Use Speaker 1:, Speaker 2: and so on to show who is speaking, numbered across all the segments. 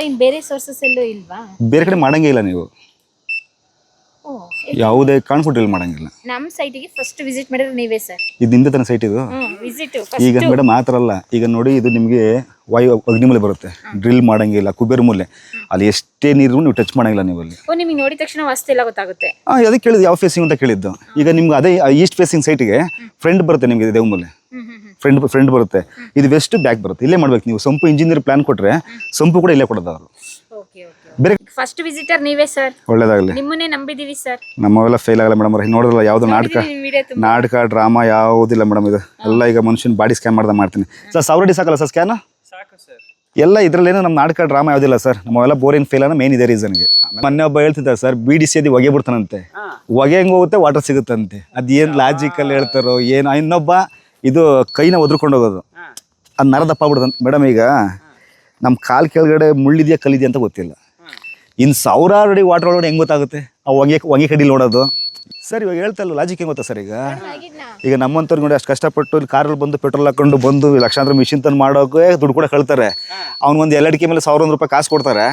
Speaker 1: ಇನ್ ಬೇರೆ ಸೋರ್ಸಸ್ ಎಲ್ಲೂ ಇಲ್ವಾ?
Speaker 2: ಬೇರೆ ಕಡೆ ಮಾಡಂಗೇ ಇಲ್ಲ ನೀವು, ಯಾವುದೇ ಕಾನ್ಫಿಡೆಂಟ್ ಮಾಡಂಗಿಲ್ಲ.
Speaker 1: ನಮ್ಮ ಸೈಟಿಗೆ ಫಸ್ಟ್ ವಿಸಿಟ್ ಮಾಡಿದ್ರೆ ನೀವೇ ಸರ್.
Speaker 2: ಇದು ನಿಮ್ದೇ ತಾನೆ ಸೈಟ್ ಇದು?
Speaker 1: ವಿಸಿಟ್
Speaker 2: ಈಗ ಮೇಡಮ್ ಆ ಥರ ಅಲ್ಲ. ಈಗ ನೋಡಿ, ಇದು ನಿಮಗೆ ವಾಯು ಅಗ್ನಿಮೂಲೆ ಬರುತ್ತೆ, ಡ್ರಿಲ್ ಮಾಡಂಗಿಲ್ಲ, ಕುಬೇರ ಮೂಲೆ. ಅಲ್ಲಿ ಎಷ್ಟೇ ನೀರು ನೀವು ಟಚ್ ಮಾಡಂಗಿಲ್ಲ ನೀವು ಅಲ್ಲಿ.
Speaker 1: ನಿಮಗೆ ನೋಡಿದ ತಕ್ಷಣ ವಾಸ್ತು ಎಲ್ಲ ಗೊತ್ತಾಗುತ್ತೆ.
Speaker 2: ಅದಕ್ಕೆ ಕೇಳಿದ್ದು ಯಾವ ಫೇಸಿಂಗ್ ಅಂತ ಕೇಳಿದ್ದು. ಈಗ ನಿಮ್ಗೆ ಅದೇ ಈಸ್ಟ್ ಫೇಸಿಂಗ್ ಸೈಟಿಗೆ ಫ್ರಂಟ್ ಬರುತ್ತೆ ನಿಮಗೆ, ದೇವಮೂಲೆ ಫ್ರಂಟ್ ಬರುತ್ತೆ. ಇದು ವೆಸ್ಟ್ ಬ್ಯಾಕ್ ಬರುತ್ತೆ. ಇಲ್ಲೇ ಮಾಡ್ಬೇಕು ನೀವು. ಸಂಪು ಇಂಜಿನಿಯರ್ ಪ್ಲಾನ್ ಕೊಟ್ರೆ ಸಂಪು ಕೂಡ ಇಲ್ಲೇ ಕೊಡೋದು ಅವರು.
Speaker 1: ಬೇರೆ ಫಸ್ಟ್ ವಿಸಿಟರ್ ನೀವೇ ಸರ್.
Speaker 2: ಒಳ್ಳೇದಾಗಲಿ.
Speaker 1: ನಿಮ್ಮನ್ನೇ ನಂಬಿದೀವಿ ಸರ್.
Speaker 2: ನಮ್ಮವೆಲ್ಲ ಫೇಲ್ ಆಗಲ್ಲ ಮೇಡಮ್. ನೋಡಿದ್ರಲ್ಲ, ಯಾವ್ದು ನಾಟಕ ಡ್ರಾಮಾ ಯಾವುದಿಲ್ಲ ಮೇಡಮ್. ಇದು ಎಲ್ಲ ಈಗ ಮನುಷ್ಯನ ಬಾಡಿ ಸ್ಕ್ಯಾನ್ ಮಾಡ್ತೀನಿ ಸರ್. 1000 ಅಡಿ ಸಾಕಲ್ಲ ಸರ್ ಸ್ಕ್ಯಾನ್? ಸಾಕು ಸರ್. ಎಲ್ಲ ಇದ್ರಲ್ಲೇನು ನಮ್ಮ ನಾಟಕ ಡ್ರಾಮಾ ಯಾವುದಿಲ್ಲ ಸರ್. ನಮ್ಮವೆಲ್ಲ ಬೋರಿನ್ ಫೇಲ್ ಅನ್ನೋ ಮೇನ್ ಇದೇ ರೀಸನ್ಗೆ. ಮೊನ್ನೆ ಒಬ್ಬ ಹೇಳ್ತಿದ್ದ ಸರ್, BDC ಹೊಗೆ ಬಿಡ್ತಾನಂತೆ. ಹೊಗೆ ಹೆಂಗೆ ಹೋಗುತ್ತೆ, ವಾಟರ್ ಸಿಗುತ್ತಂತೆ. ಅದೇನು ಲಾಜಿಕಲ್ ಹೇಳ್ತಾರೋ ಏನು. ಇನ್ನೊಬ್ಬ ಇದು ಕೈನ ಒದ್ರಕೊಂಡು ಹೋಗೋದು, ಅದು ನರದಪ್ಪ ಬಿಡ್ದಂತ. ಮೇಡಮ್ ಈಗ ನಮ್ಮ ಕಾಲು ಕೆಳಗಡೆ ಮುಳ್ಳಿದೆಯಾ ಕಲ್ಲಿದೆಯಾ ಅಂತ ಗೊತ್ತಿಲ್ಲ. ಇನ್ನು 1000 ಅಡಿ ವಾಟರ್ ಒಳಗಡೆ ಹೆಂಗೆ ಗೊತ್ತಾಗುತ್ತೆ? ಆ ಹೊಗೆ ಕಡಿಲಿ ನೋಡೋದು ಸರ್. ಇವಾಗ ಹೇಳ್ತಲ್ಲ, ಲಾಜಿಕ್ ಹೆಂಗೆ ಗೊತ್ತಾ ಸರ್? ಈಗ ನಮ್ಮಂಥವ್ರಿಗೆ ನೋಡಿ, ಅಷ್ಟು ಕಷ್ಟಪಟ್ಟು ಇಲ್ಲಿ ಕಾರಲ್ಲಿ ಬಂದು ಪೆಟ್ರೋಲ್ ಹಾಕೊಂಡು ಬಂದು ಲಕ್ಷಾಂತರ ಮಿಷಿನ್ ತಂದು ಮಾಡೋಕೆ ದುಡ್ಡು ಕೂಡ ಕಳ್ತಾರೆ. ಅವ್ನಿಗೊಂದು 2 ಅಡಿಕೆ ಮೇಲೆ 1001 ರೂಪಾಯಿ ಕಾಸು ಕೊಡ್ತಾರೆ.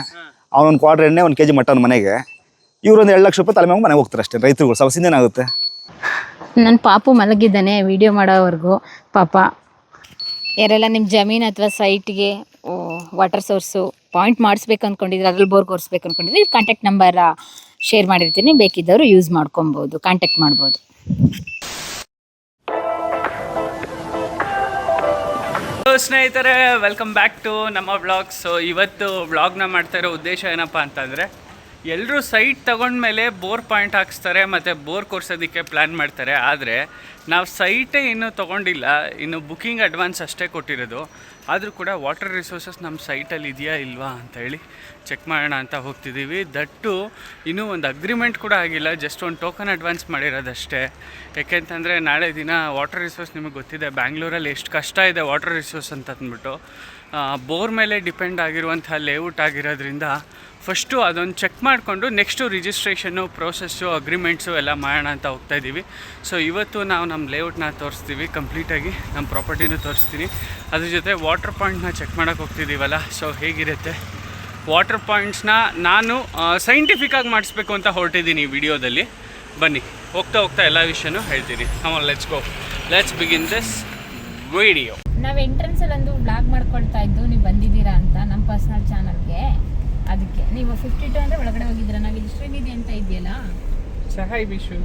Speaker 2: ಅವನೊಂದು ಕ್ವಾರ್ಟರ್ ಎಣ್ಣೆ 1 kg ಮಟನ್ ಮನೆಗೆ. ಇವ್ರೊಂದು 2 ಲಕ್ಷ ರೂಪಾಯಿ ತಲೆ ಮೇಲೆ ಮನೆಗೆ ಹೋಗ್ತಾರೆ ಅಷ್ಟೇ. ರೈತರುಗಳು ಸಮಸ್ಯೆನೇನಾಗುತ್ತೆ?
Speaker 1: ನನ್ನ ಪಾಪು ಮಲಗಿದ್ದಾನೆ ವಿಡಿಯೋ ಮಾಡೋವರೆಗೂ. ಪಾಪ ಯಾರೆಲ್ಲ ನಿಮ್ಮ ಜಮೀನು ಅಥವಾ ಸೈಟ್ಗೆ ವಾಟರ್ ಸೋರ್ಸು ಪಾಯಿಂಟ್ ಮಾಡಿಸ್ಬೇಕು ಅಂದ್ಕೊಂಡಿದ್ರೆ, ಅದ್ರಲ್ಲಿ ಬೋರ್ ಕೊರಿಸ್ಬೇಕು ಅಂದ್ಕೊಂಡಿದ್ರೆ, ಕಾಂಟ್ಯಾಕ್ಟ್ ನಂಬರ್ ಶೇರ್ ಮಾಡಿರ್ತೀನಿ. ಬೇಕಿದ್ದವರು ಯೂಸ್ ಮಾಡ್ಕೊಬೋದು, ಕಾಂಟ್ಯಾಕ್ಟ್ ಮಾಡ್ಬೋದು.
Speaker 3: ಸ್ನೇಹಿತರೆ, ವೆಲ್ಕಮ್ ಬ್ಯಾಕ್ ಟು ನಮ್ಮ ವ್ಲಾಗ್. ಸೊ ಇವತ್ತು ವ್ಲಾಗ್ನ ಮಾಡ್ತಾ ಇರೋ ಉದ್ದೇಶ ಏನಪ್ಪ ಅಂತಂದರೆ, ಎಲ್ಲರೂ ಸೈಟ್ ತೊಗೊಂಡ್ಮೇಲೆ ಬೋರ್ ಪಾಯಿಂಟ್ ಹಾಕ್ಸ್ತಾರೆ ಮತ್ತು ಬೋರ್ ಕೊರ್ಸೋದಕ್ಕೆ ಪ್ಲ್ಯಾನ್ ಮಾಡ್ತಾರೆ. ಆದರೆ ನಾವು ಸೈಟೇ ಇನ್ನೂ ತೊಗೊಂಡಿಲ್ಲ, ಇನ್ನು ಬುಕ್ಕಿಂಗ್ ಅಡ್ವಾನ್ಸ್ ಅಷ್ಟೇ ಕೊಟ್ಟಿರೋದು. ಆದರೂ ಕೂಡ ವಾಟರ್ ರಿಸೋರ್ಸಸ್ ನಮ್ಮ ಸೈಟಲ್ಲಿ ಇದೆಯಾ ಇಲ್ವಾ ಅಂತ ಹೇಳಿ ಚೆಕ್ ಮಾಡೋಣ ಅಂತ ಹೋಗ್ತಿದ್ದೀವಿ. ದಟ್ಟು ಇನ್ನೂ ಒಂದು ಅಗ್ರಿಮೆಂಟ್ ಕೂಡ ಆಗಿಲ್ಲ, ಜಸ್ಟ್ ಒಂದು ಟೋಕನ್ ಅಡ್ವಾನ್ಸ್ ಮಾಡಿರೋದಷ್ಟೇ. ಯಾಕೆಂತಂದರೆ ನಾಳೆ ದಿನ ವಾಟರ್ ರಿಸೋರ್ಸ್ ನಿಮಗೆ ಗೊತ್ತಿದೆ, ಬ್ಯಾಂಗ್ಳೂರಲ್ಲಿ ಎಷ್ಟು ಕಷ್ಟ ಇದೆ ವಾಟರ್ ರಿಸೋರ್ಸ್ ಅಂತ ಅಂದ್ಬಿಟ್ಟು. ಬೋರ್ ಮೇಲೆ ಡಿಪೆಂಡ್ ಆಗಿರುವಂಥ ಲೇಔಟ್ ಆಗಿರೋದ್ರಿಂದ ಫಸ್ಟು ಅದೊಂದು ಚೆಕ್ ಮಾಡಿಕೊಂಡು ನೆಕ್ಸ್ಟು ರಿಜಿಸ್ಟ್ರೇಷನ್ನು, ಪ್ರೋಸೆಸ್ಸು, ಅಗ್ರಿಮೆಂಟ್ಸು ಎಲ್ಲ ಮಾಡೋಣ ಅಂತ ಹೋಗ್ತಾಯಿದ್ದೀವಿ. ಸೊ ಇವತ್ತು ನಾವು ನಮ್ಮ ಲೇಔಟ್ನ ತೋರಿಸ್ತೀವಿ, ಕಂಪ್ಲೀಟಾಗಿ ನಮ್ಮ ಪ್ರಾಪರ್ಟಿನೂ ತೋರಿಸ್ತೀನಿ. ಅದ್ರ ಜೊತೆ ವಾಟರ್ ಪಾಯಿಂಟ್ನ ಚೆಕ್ ಮಾಡೋಕ್ಕೆ ಹೋಗ್ತಿದ್ದೀವಲ್ಲ, ಸೊ ಹೇಗಿರುತ್ತೆ ವಾಟರ್ ಪಾಯಿಂಟ್ಸ್ನ ನಾನು ಸೈಂಟಿಫಿಕ್ಕಾಗಿ ಮಾಡಿಸ್ಬೇಕು ಅಂತ ಹೊರಟಿದ್ದೀನಿ ಈ ವಿಡಿಯೋದಲ್ಲಿ. ಬನ್ನಿ, ಹೋಗ್ತಾ ಎಲ್ಲ ವಿಷಯನೂ ಹೇಳ್ತೀನಿ. Let's begin this video.
Speaker 1: ನಾವು ಎಂಟ್ರೆನ್ಸಲ್ಲಿ ಒಂದು ಬ್ಲಾಗ್ ಮಾಡ್ಕೊಳ್ತಾ ಇದ್ದು, ನೀವು ಬಂದಿದ್ದೀರಾ ಅಂತ ನಮ್ಮ ಪರ್ಸ್ನಲ್ ಚಾನಲ್ಗೆ. ಅದಕ್ಕೆ ನೀವು 52 ಅಂದರೆ ಒಳಗಡೆ ಹೋಗಿದ್ದೀರಾ. ನಾವು ಇಲ್ಲಿ ಶ್ರೀನಿಧಿ ಅಂತ ಇದೆಯಲ್ಲ,
Speaker 3: ಹಾಯ್ ವಿಶು.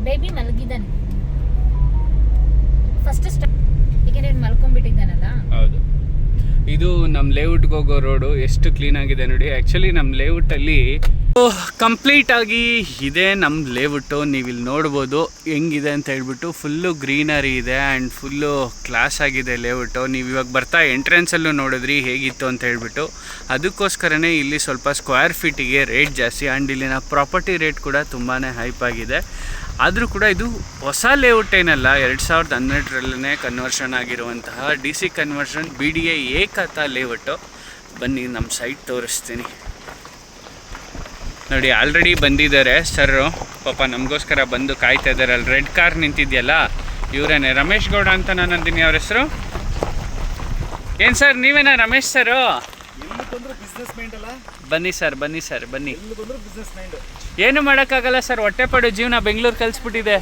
Speaker 1: ಬೇಬಿ ಮಲಗಿದ್ದಾನೆ ಫಸ್ಟ್ ಏಕೆಂದರೆ ಮಲ್ಕೊಂಡ್ಬಿಟ್ಟಿದ್ದಾನಲ್ಲ.
Speaker 3: ಹೌದು, ಇದು ನಮ್ಮ ಲೇಔಟ್ಗೆ ಹೋಗೋ ರೋಡು. ಎಷ್ಟು ಕ್ಲೀನಾಗಿದೆ ನೋಡಿ. ಆ್ಯಕ್ಚುಲಿ ನಮ್ಮ ಲೇಔಟಲ್ಲಿ ಕಂಪ್ಲೀಟಾಗಿ ಇದೆ ನಮ್ಮ ಲೇಔಟು. ನೀವು ಇಲ್ಲಿ ನೋಡ್ಬೋದು ಹೆಂಗಿದೆ ಅಂತ ಹೇಳ್ಬಿಟ್ಟು. ಫುಲ್ಲು ಗ್ರೀನರಿ ಇದೆ ಆ್ಯಂಡ್ ಫುಲ್ಲು ಕ್ಲಾಸ್ ಆಗಿದೆ ಲೇಔಟು. ನೀವು ಇವಾಗ ಬರ್ತಾ ಎಂಟ್ರೆನ್ಸಲ್ಲೂ ನೋಡಿದ್ರಿ ಹೇಗಿತ್ತು ಅಂತ ಹೇಳ್ಬಿಟ್ಟು. ಅದಕ್ಕೋಸ್ಕರನೇ ಇಲ್ಲಿ ಸ್ವಲ್ಪ ಸ್ಕ್ವೇರ್ ಫೀಟಿಗೆ ರೇಟ್ ಜಾಸ್ತಿ ಆ್ಯಂಡ್ ಇಲ್ಲಿನ ಪ್ರಾಪರ್ಟಿ ರೇಟ್ ಕೂಡ ತುಂಬಾ ಹೈಪ್ ಆಗಿದೆ. ಆದರೂ ಕೂಡ ಇದು ಹೊಸ ಲೇಔಟ್ ಏನಲ್ಲ, 2012ರಲ್ಲೇ ಕನ್ವರ್ಷನ್ ಆಗಿರುವಂತಹ DC ಕನ್ವರ್ಷನ್ BDA ಏಕತಾ ಲೇಔಟು. ಬನ್ನಿ ನಮ್ಮ ಸೈಟ್ ತೋರಿಸ್ತೀನಿ ನೋಡಿ. ಆಲ್ರೆಡಿ ಬಂದಿದ್ದಾರೆ ಸರ್ರು, ಪಾಪ ನಮಗೋಸ್ಕರ ಬಂದು ಕಾಯ್ತಾ ಇದ್ದಾರೆ. ಅಲ್ಲಿ ರೆಡ್ ಕಾರ್ ನಿಂತಿದೆಯಲ್ಲ, ಇವರೇನೆ ರಮೇಶ್ ಗೌಡ ಅಂತ ನಾನು ಅಂತೀನಿ ಅವ್ರ ಹೆಸರು. ಏನು ಸರ್, ನೀವೇನಾ ರಮೇಶ್ ಸರು? ಬನ್ನಿ ಸರ್ ಬನ್ನಿ. ಏನು ಮಾಡೋಕ್ಕಾಗಲ್ಲ ಸರ್, ಹೊಟ್ಟೆಪಾಡು ಜೀವನ ಬೆಂಗಳೂರು ಕಲಿಸ್ಬಿಟ್ಟಿದೆ.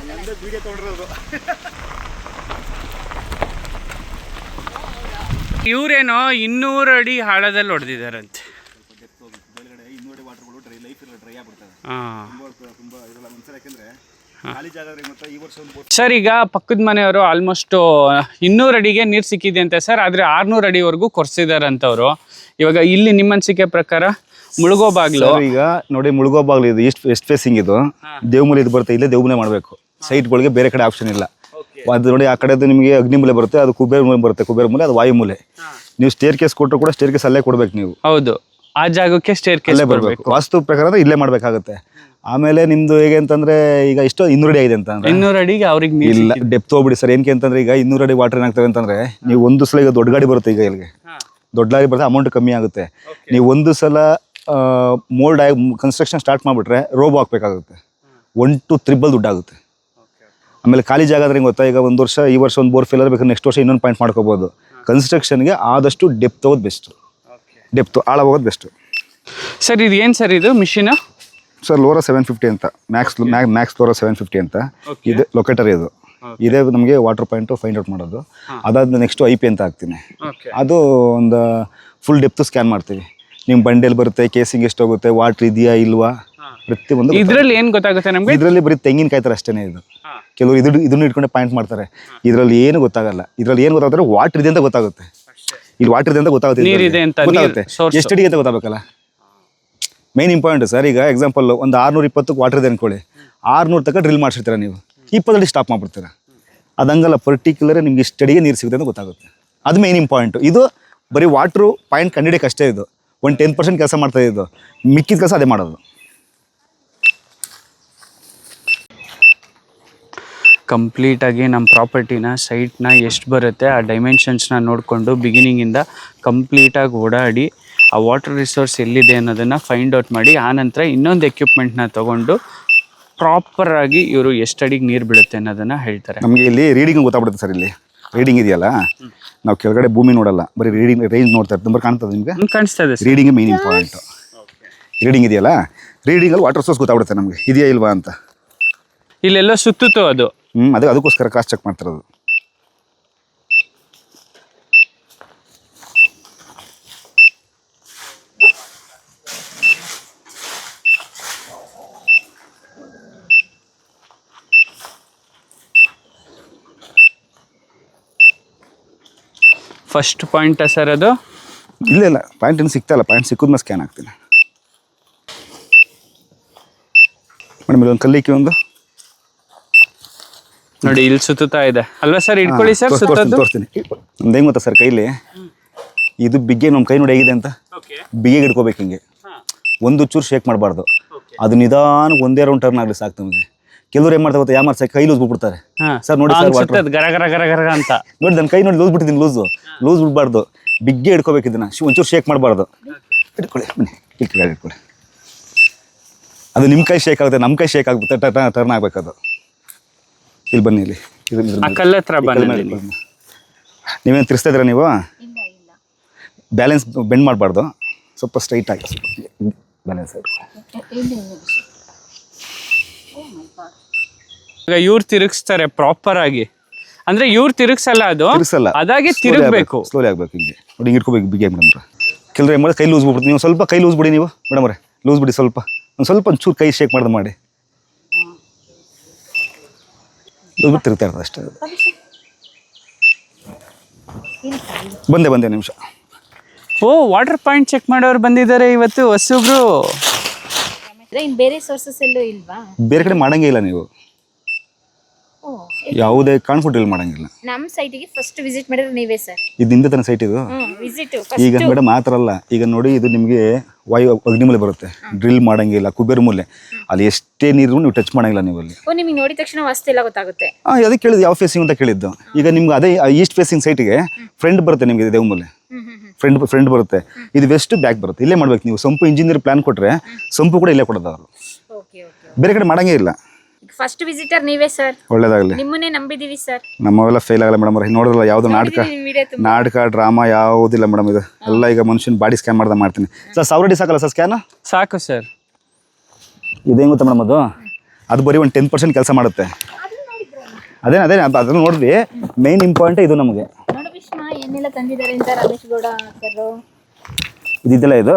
Speaker 3: ಇವರೇನೋ 200 ಅಡಿ ಆಳದಲ್ಲಿ ಹೊಡೆದಿದ್ದಾರಂತೆ. ಸರ್ ಈಗ ಪಕ್ಕದ ಮನೆಯವರು ಆಲ್ಮೋಸ್ಟ್ 200 ಅಡಿಗೆ ನೀರು ಸಿಕ್ಕಿದೆ ಅಂತೆ ಸರ್. ಆದರೆ 600 ಅಡಿವರೆಗೂ ಕೊರ್ಸಿದಾರಂತವ್ರು. ಇವಾಗ ಇಲ್ಲಿ ನಿಮ್ಮ ಅನಿಸಿಕೆ ಪ್ರಕಾರ ಮುಳುಗೋ ಬಾಗ್ಲು
Speaker 2: ಈಗ ನೋಡಿ, ಮುಳುಗೋ ಬಾಗ್ಲು ಇದು ಎಷ್ಟು ಫೇಸಿಂಗ್ ಇದು ದೇವಮೂಲೆ ಇದು ಬರುತ್ತೆ. ಇಲ್ಲೇ ದೇವಮೂಲೆ ಮಾಡಬೇಕು. ಸೈಟ್ಗಳಿಗೆ ಬೇರೆ ಕಡೆ ಆಪ್ಷನ್ ಇಲ್ಲ. ಅದು ನೋಡಿ, ಆ ಕಡೆದು ನಿಮಗೆ ಅಗ್ನಿಮೂಲೆ ಬರುತ್ತೆ, ಅದು ಕುಬೇರ ಮೂಲೆ ಬರುತ್ತೆ. ಕುಬೇರ ಮೂಲೆ ಅದು ವಾಯುಮೂಲೆ. ನೀವು ಸ್ಟೇರ್ ಕೇಸ್ ಕೊಟ್ಟರು ಕೂಡ ಸ್ಟೇರ್ ಕೇಸ್ ಅಲ್ಲೇ ಕೊಡ್ಬೇಕು ನೀವು.
Speaker 3: ಹೌದು, ಆ ಜಾಗಕ್ಕೆ ಸ್ಟೇರ್ ಕೇಸ್
Speaker 2: ಬರಬೇಕು. ವಾಸ್ತು ಪ್ರಕಾರ ಇಲ್ಲೇ ಮಾಡ್ಬೇಕಾಗುತ್ತೆ. ಆಮೇಲೆ ನಿಮ್ದು ಹೇಗೆ ಅಂತಂದ್ರೆ, ಈಗ ಎಷ್ಟು 200 ಅಡಿ ಆಗಿದೆ ಅಂತಂದ್ರೆ
Speaker 3: 200 ಅಡಿಗೆ ಅವ್ರಿಗೆ
Speaker 2: ಇಲ್ಲ ಡೆಪ್ತ್ ಹೋಗ್ಬಿಡಿ ಸರ್. ಏನಕ್ಕೆ ಅಂತಂದ್ರೆ, ಈಗ 200 ಅಡಿ ವಾಟರ್ ಏನಾಗ್ತವೆ ಅಂತಂದ್ರೆ, ನೀವು ಒಂದು ಸಲ ಈಗ ದೊಡ್ಡ ಗಾಡಿ ಬರುತ್ತೆ, ಈಗ ಇಲ್ಲಿಗೆ ದೊಡ್ಡ ಗಾಡಿ ಬರುತ್ತೆ, ಅಮೌಂಟ್ ಕಮ್ಮಿ ಆಗುತ್ತೆ. ನೀವು ಒಂದು ಸಲ ಮೋಲ್ಡ್ ಆಗಿ ಕನ್ಸ್ಟ್ರಕ್ಷನ್ ಸ್ಟಾರ್ಟ್ ಮಾಡಿಬಿಟ್ರೆ ರೋಬೋ ಹಾಕ್ಬೇಕಾಗುತ್ತೆ. 1 to 3 ದುಡ್ಡಾಗುತ್ತೆ. ಆಮೇಲೆ ಖಾಲಿ ಜಾಗ ಆದ್ರೆ ಗೊತ್ತಾ, ಈಗ ಒಂದು ವರ್ಷ ಈ ವರ್ಷ ಒಂದು ಬೋರ್ ಫೇಲ್ ಬೇಕಾದ್ರೆ ನೆಕ್ಸ್ಟ್ ವರ್ಷ ಇನ್ನೊಂದು ಪಾಯಿಂಟ್ ಮಾಡ್ಕೋಬಹುದು. ಕನ್ಸ್ಟ್ರಕ್ಷನ್ಗೆ ಆದಷ್ಟು ಡೆಪ್ತ್ ಹೋಗೋದು ಬೆಸ್ಟ್. ಡೆಪ್ತು ಆಳ ಹೋಗೋದು ಬೆಸ್ಟು.
Speaker 3: ಸರ್ ಇದು ಏನು ಸರ್ ಇದು ಮಿಷಿನು?
Speaker 2: ಸರ್ ಲೋರಾ 750 ಅಂತ, ಮ್ಯಾಕ್ಸ್ ಲೋರಾ 750 ಅಂತ ಇದೆ ಲೊಕೇಟರ್. ಇದು ಇದೇ ನಮಗೆ ವಾಟರ್ ಪಾಯಿಂಟು ಫೈಂಡ್ ಔಟ್ ಮಾಡೋದು. ಅದಾದ ನೆಕ್ಸ್ಟು IP ಅಂತ ಹಾಕ್ತೀನಿ. ಅದು ಒಂದು ಫುಲ್ ಡೆಪ್ತು ಸ್ಕ್ಯಾನ್ ಮಾಡ್ತೀವಿ. ನಿಮ್ಮ ಬಂಡೆಯಲ್ಲಿ ಬರುತ್ತೆ, ಕೇಸಿಂಗ್ ಎಷ್ಟು ಹೋಗುತ್ತೆ, ವಾಟ್ರ್ ಇದೆಯಾ ಇಲ್ವಾ, ಪ್ರತಿಯೊಂದು.
Speaker 3: ಇದರಲ್ಲಿ ಏನು ಗೊತ್ತಾಗುತ್ತೆ ನಮಗೆ? ಇದರಲ್ಲಿ
Speaker 2: ಬರೀ ತೆಂಗಿನಕಾಯಿ ಥರ ಅಷ್ಟೇ ಇದು. ಕೆಲವರು ಇದನ್ನು ಇಟ್ಕೊಂಡೆ ಪಾಯಿಂಟ್ ಮಾಡ್ತಾರೆ. ಇದರಲ್ಲಿ ಏನು ಗೊತ್ತಾಗಲ್ಲ. ಇದರಲ್ಲಿ ಏನು ಗೊತ್ತಾಗುತ್ತೆ, ವಾಟ್ರ್ ಇದೆ ಅಂತ ಗೊತ್ತಾಗುತ್ತೆ. ಇಲ್ಲಿ ವಾಟರ್ ಇದೆ ಅಂತ ಗೊತ್ತಾಗುತ್ತೆ, ಎಷ್ಟು ಅಡಿ ಅಂತ ಗೊತ್ತಾಗಬೇಕಲ್ಲ. Main important sir. ಈಗ ಎಕ್ಸಾಂಪಲ್ ಒಂದು 620 ವಾಟರ್ ಇದೆ ಅನ್ಕೊಳ್ಳಿ, 600 ತನಕ ಡ್ರಿಲ್ ಮಾಡಿಸಿರ್ತೀರ ನೀವು, 20 ಅಡಿ ಸ್ಟಾಪ್ ಮಾಡ್ಬಿಡ್ತೀರ. ಅದಂಗಲ್ಲ, ಪರ್ಟಿಕ್ಯುಲರ್ ನಿಮ್ಗೆ ಇಷ್ಟು ಅಡಿಗೆ ನೀರು ಸಿಗುತ್ತೆ ಅಂತ ಗೊತ್ತಾಗುತ್ತೆ. ಅದು ಮೇನ್ ಇಂಪಾರ್ಟೆಂಟು. ಇದು ಬರೀ ವಾಟ್ರು ಪಾಯಿಂಟ್ ಕಂಡಿಡಿಯೋಕೆ ಅಷ್ಟೇ. ಇದು ಒಂದು 10% ಕೆಲಸ ಮಾಡ್ತಾ ಇದ್ದು, ಮಿಕ್ಕಿದ ಕೆಲಸ ಅದೇ ಮಾಡೋದು.
Speaker 3: ಕಂಪ್ಲೀಟಾಗಿ ನಮ್ಮ ಪ್ರಾಪರ್ಟಿನ ಸೈಟ್ನ ಎಷ್ಟು ಬರುತ್ತೆ ಆ ಡೈಮೆನ್ಷನ್ಸ್ನ ನೋಡಿಕೊಂಡು ಬಿಗಿನಿಂಗಿಂದ ಕಂಪ್ಲೀಟಾಗಿ ಓಡಾಡಿ ಆ ವಾಟರ್ ರಿಸೋರ್ಸ್ ಎಲ್ಲಿದೆ ಅನ್ನೋದನ್ನು ಫೈಂಡ್ ಔಟ್ ಮಾಡಿ, ಆನಂತರ ಇನ್ನೊಂದು ಎಕ್ವಿಪ್ಮೆಂಟ್ನ ತೊಗೊಂಡು ಪ್ರಾಪರಾಗಿ ಇವರು ಎಷ್ಟು ಅಡಿಗೆ ನೀರು ಬೀಳುತ್ತೆ ಅನ್ನೋದನ್ನು ಹೇಳ್ತಾರೆ.
Speaker 2: ನಮಗೆ ಇಲ್ಲಿ ರೀಡಿಂಗ್ ಗೊತ್ತಾಗ್ಬಿಡುತ್ತೆ ಸರ್. ಇಲ್ಲಿ ರೀಡಿಂಗ್ ಇದೆಯಲ್ಲ, ನಾವು ಕೆಳಗಡೆ ಭೂಮಿ ನೋಡಲ್ಲ, ಬರೀ ರೇಂಜ್ ನೋಡ್ತಾ ಇರ್ತೀವಿ. ನಂಬರ್ ಕಾಣ್ತದೆ ನಿಮಗೆ?
Speaker 3: ಕಾಣಿಸ್ತದೆ.
Speaker 2: Reading main important. ರೀಡಿಂಗ್ ಇದೆಯಲ್ಲ, ರೀಡಿಂಗಲ್ಲಿ ವಾಟರ್ ಸೋರ್ಸ್ ಗೊತ್ತಾಗ್ಬಿಡುತ್ತೆ ನಮಗೆ ಇದೆಯಾ ಇಲ್ವಾ ಅಂತ.
Speaker 3: ಇಲ್ಲೆಲ್ಲ ಸುತ್ತಿತ್ತು ಅದು.
Speaker 2: ಅದಕ್ಕೋಸ್ಕರ ಕ್ರಾಸ್ ಚೆಕ್ ಮಾಡ್ತಿರೋದು.
Speaker 3: ಫಸ್ಟ್ ಪಾಯಿಂಟಾ ಸರ್ ಅದು?
Speaker 2: ಇಲ್ಲ ಪಾಯಿಂಟ್ ಏನು ಸಿಗ್ತಾ ಇಲ್ಲ. ಪಾಯಿಂಟ್ ಸಿಕ್ಕಿದ್ಮೇಲೆ ಸ್ಕ್ಯಾನ್ ಆಗ್ತೀನಿ ಮೇಡಮ್. ಇಲ್ಲೊಂದು ಕಲ್ಲಿಕ್ಕಿ ಒಂದು
Speaker 3: ನೋಡಿ, ಇಲ್ಲಿ ಸುತ್ತಾ ಇದೆ ಅಲ್ವಾ ಸರ್? ಇಟ್ಕೊಳ್ಳಿ ಸರ್.
Speaker 2: ತೋರಿಸ್ತೀನಿ. ನಮ್ದು ಹೆಂಗೆ ಗೊತ್ತಾ ಸರ್, ಕೈಲಿ ಇದು ಬಿಗ್ಗೆ ನಮ್ಮ ಕೈ ನೋಡಿ ಹೇಗಿದೆ ಅಂತ, ಬಿಗೆಗೆ ಇಟ್ಕೋಬೇಕು. ಹಿಂಗೆ ಒಂದು ಚೂರು ಶೇಕ್ ಮಾಡಬಾರ್ದು. ಅದು ನಿಧಾನ ಒಂದೇ ರೌಂಡ್ ಟರ್ನ್ ಆಗಲಿ ಸಾಕು ನಮಗೆ. ಕೆಲವ್ರು ಏನು ಮಾಡ್ತಾ ಗೊತ್ತಾ, ಯಾರು ಸರ್ ಕೈ ಲೂಸ್ ಬಿಟ್ಬಿಡ್ತಾರೆ ಸರ್. ನೋಡಿ ಸರ್,
Speaker 3: ಗರ ಗರ ಗರ ಗರ ಅಂತ
Speaker 2: ನೋಡಿ ನನ್ನ ಕೈ ನೋಡಿ ಲೂಸ್ ಬಿಟ್ಟಿದ್ದೀನಿ. ಲೂಸ್ ಬಿಡಬಾರ್ದು, ಬಿಗ್ಗೆ ಇಟ್ಕೋಬೇಕು. ಇದನ್ನ ಒಂಚೂರು ಶೇಕ್ ಮಾಡಬಾರ್ದು. ಇಟ್ಕೊಳ್ಳಿ, ಇಟ್ಕೊಳ್ಳಿ. ಅದು ನಿಮ್ಮ ಕೈ ಶೇಕ್ ಆಗುತ್ತೆ, ನಮ್ಮ ಕೈ ಶೇಕ್ ಆಗುತ್ತೆ, ಟರ್ನ್ ಆಗಬೇಕದು. ಇಲ್ಲಿ ಬನ್ನಿ, ಇಲ್ಲಿ
Speaker 3: ಕಲ್ಲ ಹತ್ರ ಬನ್ನಿ.
Speaker 2: ನೀವೇನು ತಿರ್ಸ್ತಾ ಇದ್ದೀರಾ ನೀವು? ಬ್ಯಾಲೆನ್ಸ್ ಬೆಂಡ್ ಮಾಡಬಾರ್ದು, ಸ್ವಲ್ಪ ಸ್ಟ್ರೈಟ್ ಆಗಿ ಬ್ಯಾಲೆನ್ಸ್ ಆಗಿ.
Speaker 3: ಈಗ ಇವ್ರು ತಿರುಗಿಸ್ತಾರೆ ಪ್ರಾಪರ್ ಆಗಿ, ಅಂದ್ರೆ ಇವ್ರು ತಿರುಗಿಸಲ್ಲ, ಅದು ಅದಾಗೆ ತಿರುಗಬೇಕು,
Speaker 2: ಸ್ಲೋಲಿ ಆಗಬೇಕು. ಹಿಂಗೆ ನೋಡಿ, ಹಿಂಗೆ ಇಟ್ಕೋಬೇಕು ಬಿಗಿ ಮೇಡಮ್ರ. ಕೆಲವ್ರು ಏನು ಮಾಡಿ ಕೈ ಲೂಸ್ ಬಿಡ್ಬಿಡ್ತೀವಿ. ನೀವು ಸ್ವಲ್ಪ ಕೈ ಲೂಸ್ ಬಿಡಿ ನೀವು ಮೇಡಮ್ರೆ, ಲೂಸ್ ಬಿಡಿ ಸ್ವಲ್ಪ. ಒಂಚೂರು ಕೈ ಶೇಕ್ ಮಾಡ್ದೆ ಮಾಡಿ, ತಿರುಗ್ತಾ ಇರ್ತದೆ ಅಷ್ಟೇ. ಬಂದೆ ನಿಮಿಷ.
Speaker 3: ಓ, ವಾಟರ್ ಪಾಯಿಂಟ್ ಚೆಕ್ ಮಾಡೋರು ಬಂದಿದ್ದಾರೆ ಇವತ್ತು ಹೊಸಬ್ರು.
Speaker 1: ಬೇರೆ ಸೋರ್ಸಸ್ ಎಲ್ಲೂ ಇಲ್ವಾ?
Speaker 2: ಬೇರೆ ಕಡೆ ಮಾಡಂಗೇ ಇಲ್ಲ ನೀವು, ಯಾವುದೇ ಕಾನ್ಫಿಡೆಂಟ್ ಮಾಡಂಗಿಲ್ಲ.
Speaker 1: ನಮ್ಮ ಸೈಟಿಗೆ ಫಸ್ಟ್ ವಿಸಿಟ್ ಮಾಡಿದ್ರೆ ನೀವೇ ಸರ್.
Speaker 2: ಇದು ನಿಂದ ತನ್ನ ಸೈಟ್ ಇದು. ಈಗ ಮೇಡಮ್ ಆ ಥರ ಅಲ್ಲ. ಈಗ ನೋಡಿ, ಇದು ನಿಮಗೆ ಅಗ್ನಿಮೂಲೆ ಬರುತ್ತೆ. ಡ್ರಿಲ್ ಮಾಡಂಗಿಲ್ಲ, ಕುಬೇರ ಮೂಲೆ. ಅಲ್ಲಿ ಎಷ್ಟೇ ನೀರು ನೀವು ಟಚ್ ಮಾಡಂಗಿಲ್ಲ ನೀವು ಅಲ್ಲಿ.
Speaker 1: ನಿಮಗೆ ನೋಡಿದ ತಕ್ಷಣ ವಾಸ್ತು ಎಲ್ಲ ಗೊತ್ತಾಗುತ್ತೆ.
Speaker 2: ಅದಕ್ಕೆ ಕೇಳಿದ್ದು ಯಾವ ಫೇಸಿಂಗ್ ಅಂತ ಕೇಳಿದ್ದು. ಈಗ ನಿಮ್ಗೆ ಅದೇ ಈಸ್ಟ್ ಫೇಸಿಂಗ್ ಸೈಟ್ಗೆ ಫ್ರಂಟ್ ಬರುತ್ತೆ ನಿಮಗೆ, ದೇವ್ ಮೂಲೆ ಫ್ರಂಟ್ ಬರುತ್ತೆ. ಇದು ವೆಸ್ಟ್ ಬ್ಯಾಕ್ ಬರುತ್ತೆ. ಇಲ್ಲೇ ಮಾಡ್ಬೇಕು ನೀವು. ಸಂಪು ಇಂಜಿನಿಯರ್ ಪ್ಲಾನ್ ಕೊಟ್ರೆ ಸಂಪು ಕೂಡ ಇಲ್ಲೇ ಕೊಡೋದು ಅವರು, ಬೇರೆ ಕಡೆ ಮಾಡಂಗೇ ಇಲ್ಲ.
Speaker 1: ಫಸ್ಟ್ ವಿಸಿಟರ್ ನೀವೇ ಸರ್.
Speaker 2: ಒಳ್ಳೇದಾಗಲಿ.
Speaker 1: ನಿಮ್ಮನ್ನೇ ನಂಬಿದೀವಿ ಸರ್. ನಮ್ಮವೆಲ್ಲ
Speaker 2: ಫೇಲ್ ಆಗಲ್ಲ ಮೇಡಮ್. ನೋಡಿದ್ರಲ್ಲ, ಯಾವ್ದು ನಾಟಕ ಡ್ರಾಮಾ ಯಾವುದಿಲ್ಲ ಮೇಡಮ್. ಇದು ಎಲ್ಲ ಈಗ ಮನುಷ್ಯನ ಬಾಡಿ ಸ್ಕ್ಯಾನ್ ಮಾಡ್ದೆ ಮಾಡ್ತೀನಿ ಸರ್. 1000 ಅಡಿ ಸಾಕಲ್ಲ ಸರ್ ಸ್ಕ್ಯಾನ್? ಸಾಕು ಸರ್. ಇದೇನು ಗೊತ್ತಾ ಮೇಡಮ್, ಅದು ಬರೀ ಒಂದು 10% ಕೆಲಸ ಮಾಡುತ್ತೆ. ಅದೇ ಅದನ್ನು ನೋಡ್ರಿ. ಮೇನ್ ಇಂಪಾರ್ಟೆಂಟ್ ಇದು ನಮಗೆ. ಇದಿದ್ದಲ್ಲ ಇದು.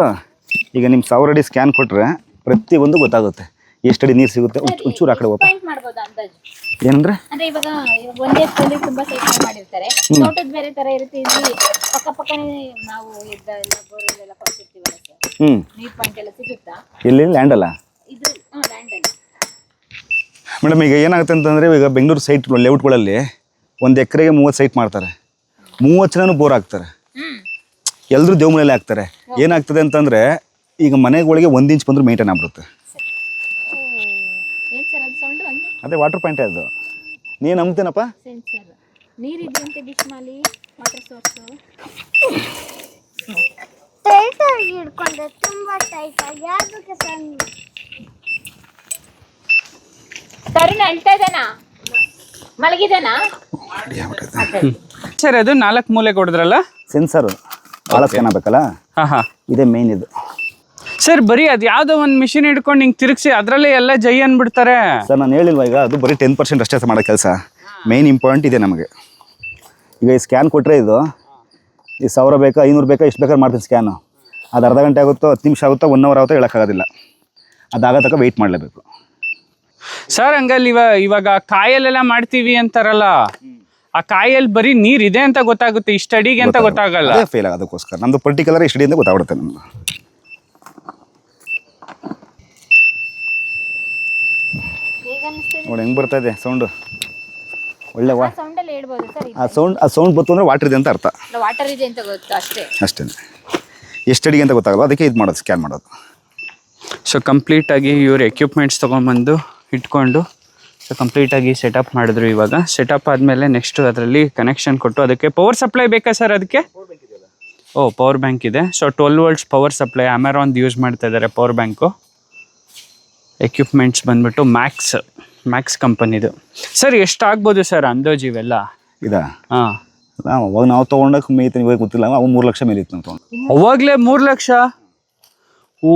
Speaker 2: ಈಗ ನಿಮ್ಮ 1000 ಅಡಿ ಸ್ಕ್ಯಾನ್ ಕೊಟ್ಟರೆ ಪ್ರತಿಯೊಂದು ಗೊತ್ತಾಗುತ್ತೆ. ಎಷ್ಟು ಅಡಿ ನೀರು ಸಿಗುತ್ತೆ. ಒಂಚೂರು ಆ ಕಡೆ ಏನಂದ್ರೆ
Speaker 1: ಇವಾಗ ಒಂದೇ ತುಂಬಾ ಸೈಟ್ ಮಾಡಿರ್ತಾರೆ, ತೋಟದ ಬೇರೆ ತರ ಇರುತ್ತೆ. ಇಲ್ಲಿ ಪಕ್ಕನೇ ನಾವು ಬೋರ್ವೆಲ್ ಕೊಡ್ತಿರ್ತೀವಲ್ಲ ಸರ್, ನೀರ್ ಪಾಯಿಂಟ್ ಎಲ್ಲ ಸಿಗುತ್ತಾ?
Speaker 2: ಇಲ್ಲಿ ಲ್ಯಾಂಡ್ ಅಲ್ಲ
Speaker 1: ಇದು, ಲ್ಯಾಂಡ್ ಅಲ್ಲಿ
Speaker 2: ಮೇಡಮ್. ಈಗ ಏನಾಗುತ್ತೆ ಅಂತಂದ್ರೆ, ಈಗ ಬೆಂಗಳೂರು ಸೈಟ್ ಲೇಔಟ್ಗಳಲ್ಲಿ 1 ಎಕರೆಗೆ 30 ಸೈಟ್ ಮಾಡ್ತಾರೆ. 30 ಜನನು ಬೋರ್ ಹಾಕ್ತಾರೆ. ಎಲ್ಲರೂ ದೇವಮನೆಯಲ್ಲೇ ಹಾಕ್ತಾರೆ. ಏನಾಗ್ತದೆ ಅಂತಂದ್ರೆ, ಈಗ ಮನೆಗಳಿಗೆ 1 ಇಂಚ್ ಬಂದರೂ ಮೇಂಟೈನ್ ಆಗ್ಬಿಡುತ್ತೆ. ಅದೇ ವಾಟರ್ ಪಾಯಿಂಟ್ ಅದು. ನೀನು ನಂಬ್ತೇನಪ್ಪ?
Speaker 1: ನೀರಿದ್ದಂತೆ ಬಿಸ್ಮಾಲಿ ವಾಟರ್ ಸೋರ್ಸ್
Speaker 4: ಹಿಡ್ಕೊಂಡೆ ತುಂಬಾ ಟೈಟ್ ಆಗಿ ಅದಕ್ಕೆ
Speaker 1: ತರುಣ ಅಳ್ತಾ ಇದ್ದಾನಾ? ಮಲಗಿದಾನಾ?
Speaker 3: ಸರ್ ಅದು 4 ಮೂಲೆ ಕೊಡಿದ್ರಲ್ಲ
Speaker 2: ಸೆನ್ಸರು ಭಾಳ ಸ್ಕ್ಯಾನ್ ಆಗಬೇಕಲ್ಲ,
Speaker 3: ಹಾಂ
Speaker 2: ಇದೇ ಮೇನ್ ಇದು.
Speaker 3: ಸರ್ ಬರೀ ಅದು ಯಾವುದೋ ಒಂದು ಮಿಷಿನ್ ಹಿಡ್ಕೊಂಡು ಹಿಂಗೆ ತಿರುಗಿಸಿ ಅದರಲ್ಲೇ ಎಲ್ಲ ಜೈ ಅಂದ್ಬಿಡ್ತಾರೆ.
Speaker 2: ಸರ್ ನಾನು ಹೇಳಿಲ್ವಾ ಈಗ, ಅದು ಬರೀ 10% ಅಷ್ಟೇ ಮಾಡೋ ಕೆಲಸ. ಮೇನ್ ಇಂಪಾರ್ಟೆಂಟ್ ಇದೆ ನಮಗೆ. ಈಗ ಈ ಸ್ಕ್ಯಾನ್ ಕೊಟ್ಟರೆ ಇದು ಈ 1000 ಬೇಕಾ 500 ಬೇಕಾ ಎಷ್ಟು ಬೇಕಾದ್ರೆ ಮಾಡ್ತೀನಿ ಸ್ಕ್ಯಾನು. ಅದು ಅರ್ಧ ಗಂಟೆ ಆಗುತ್ತೋ 10 ನಿಮಿಷ ಆಗುತ್ತೋ 1 ಅವರ್ ಆಗುತ್ತೋ ಹೇಳೋಕ್ಕಾಗೋದಿಲ್ಲ. ಅದಾಗೋ ತನಕ ವೆಯ್ಟ್ ಮಾಡಲೇಬೇಕು.
Speaker 3: ಸರ್ ಹಂಗಲ್ಲಿ ಇವಾಗ ಕಾಯಲ್ಲೆಲ್ಲ ಮಾಡ್ತೀವಿ ಅಂತಾರಲ್ಲ, ಆ ಕಾಯಲ್ಲಿ ಬರೀ ನೀರಿದೆ ಅಂತ ಗೊತ್ತಾಗುತ್ತೆ, ಇಷ್ಟು ಅಡಿಗೆ ಅಂತ ಗೊತ್ತಾಗಲ್ಲ.
Speaker 2: ಅದೇ ಫೇಲ್ ಆಗೋದಕ್ಕೋಸ್ಕರ ನಮ್ಮದು ಪರ್ಟಿಕ್ಯುಲರ್ ಇಷ್ಟು ಅಡಿಯಿಂದ ಗೊತ್ತಾಗ್ಬಿಡುತ್ತೆ ನಮ್ಗೆ. ನೋಡಿ ಹೆಂಗೆ ಬರ್ತಾ ಇದೆ ಸೌಂಡು, ಒಳ್ಳೆ
Speaker 1: ಸೌಂಡಲ್ಲಿ ಹೇಳ್ಬೋದು ಸರ್.
Speaker 2: ಆ ಸೌಂಡ್ ಬಂತು ಅಂದರೆ ವಾಟರ್ ಇದೆ ಅಂತ ಅರ್ಥ.
Speaker 1: ವಾಟರ್ ಇದೆ ಅಂತ ಗೊತ್ತು ಅಷ್ಟೇ.
Speaker 2: ಅಷ್ಟೇ, ಎಷ್ಟು ಅಡಿಗೆ ಅಂತ ಗೊತ್ತಾಗಲ್ಲ, ಅದಕ್ಕೆ ಇದು ಮಾಡೋದು, ಸ್ಕ್ಯಾನ್ ಮಾಡೋದು.
Speaker 3: ಸೊ ಕಂಪ್ಲೀಟಾಗಿ ಇವರು ಎಕ್ವಿಪ್ಮೆಂಟ್ಸ್ ತೊಗೊಂಬಂದು ಇಟ್ಕೊಂಡು ಸೊ ಕಂಪ್ಲೀಟಾಗಿ ಸೆಟಪ್ ಮಾಡಿದ್ರು. ಇವಾಗ ಸೆಟಪ್ ಆದಮೇಲೆ ನೆಕ್ಸ್ಟು ಅದರಲ್ಲಿ ಕನೆಕ್ಷನ್ ಕೊಟ್ಟು ಅದಕ್ಕೆ ಪವರ್ ಸಪ್ಲೈ ಬೇಕಾ ಸರ್ ಅದಕ್ಕೆ? ಓ ಪವರ್ ಬ್ಯಾಂಕ್ ಇದೆ. ಸೊ 12 volts ಪವರ್ ಸಪ್ಲೈ ಅಮೆರಾನ್ದು ಯೂಸ್ ಮಾಡ್ತಾ ಇದ್ದಾರೆ ಪವರ್ ಬ್ಯಾಂಕು. ಎಕ್ವಿಪ್ಮೆಂಟ್ಸ್ ಬಂದ್ಬಿಟ್ಟು ಮ್ಯಾಕ್ಸ್ ಕಂಪನಿದು. ಸರ್ ಎಷ್ಟು ಆಗ್ಬೋದು ಸರ್ ಅಂದಾಜು ಇವೆಲ್ಲ?
Speaker 2: ಇದಾ?
Speaker 3: ಹಾಂ,
Speaker 2: ಅವಾಗ ನಾವು ತೊಗೊಂಡಾಗ ಕಮ್ಮಿ ಐತೆ, ಇವಾಗ ಗೊತ್ತಿಲ್ಲ. ಅವಾಗ 3 ಲಕ್ಷ ಮೇಲೆ ಇತ್ತು ನಾವು ತೊಗೊಂಡು.
Speaker 3: ಅವಾಗಲೇ 3 ಲಕ್ಷ? ಓ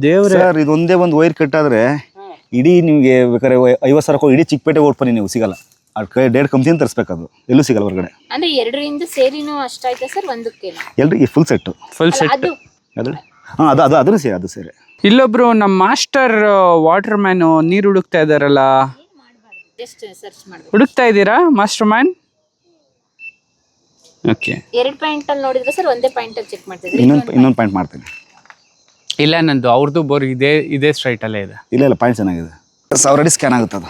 Speaker 3: ದೇವ್ರೆ.
Speaker 2: ಸರ್ ಇದೊಂದೇ ಒಂದು ವೈರ್ ಕಟ್ಟಾದರೆ ಇಡೀ ನಿಮಗೆ ಬೇಕಾದ್ರೆ 50,000 ಇಡೀ ಚಿಕ್ಕಪೇಟೆ ಓಡ್ಪನಿ ನೀವು ಸಿಗಲ್ಲ. ಅದು ಡೇಡ್ ಕಂಪ್ನಿ ತರಿಸ್ಬೇಕು, ಅದು ಎಲ್ಲೂ ಸಿಗಲ್ಲ ಹೊರಗಡೆ.
Speaker 1: ಅಂದ್ರೆ ಎರಡರಿಂದ ಸೇರಿನೂ ಅಷ್ಟಾಯ್ತಾ ಸರ್ ಒಂದಕ್ಕೆ?
Speaker 2: ಎಲ್ರಿಗೆ ಫುಲ್ ಸೆಟ್ಟು.
Speaker 3: ಅದು
Speaker 2: ಅದು ಹಾಂ, ಅದನ್ನು ಸೇರಿ, ಅದು ಸೇರಿ.
Speaker 3: ಇಲ್ಲೊಬ್ರು ನಮ್ಮ ಮಾಸ್ಟರ್ ವಾಟರ್ ಮ್ಯಾನು ನೀರು ಹುಡುಕ್ತಾ ಇದ್ದಾರಲ್ಲ,
Speaker 1: ಜಸ್ಟ್ ಸರ್ಚ್ ಮಾಡ್ಬೇಕು.
Speaker 3: ಹುಡುಕ್ತಾ ಇದ್ದೀರಾ ಮಾಸ್ಟರ್ ಮ್ಯಾನ್? ಓಕೆ,
Speaker 1: 2 ಪಾಯಿಂಟ್ ಅಲ್ಲಿ ನೋಡಿದ್ರೆ ಸರ್ ಒಂದೇ ಪಾಯಿಂಟ್ ಅಲ್ಲಿ ಚೆಕ್ ಮಾಡ್ತಿದ್ರಿ.
Speaker 2: ಇನ್ನೊಂದು ಪಾಯಿಂಟ್ ಮಾಡ್ತೀನಿ.
Speaker 3: ಇಲ್ಲ ನಂದು ಅವ್ರದ್ದು ಬೋರ್ ಇದೇ ಸ್ಟ್ರೈಟಲ್ಲೇ ಇದೆ.
Speaker 2: ಇಲ್ಲ ಪಾಯಿಂಟ್ ಚೆನ್ನಾಗಿದೆ. 1000 ಅಡಿ ಸ್ಕ್ಯಾನ್ ಆಗುತ್ತೆ ಅದು.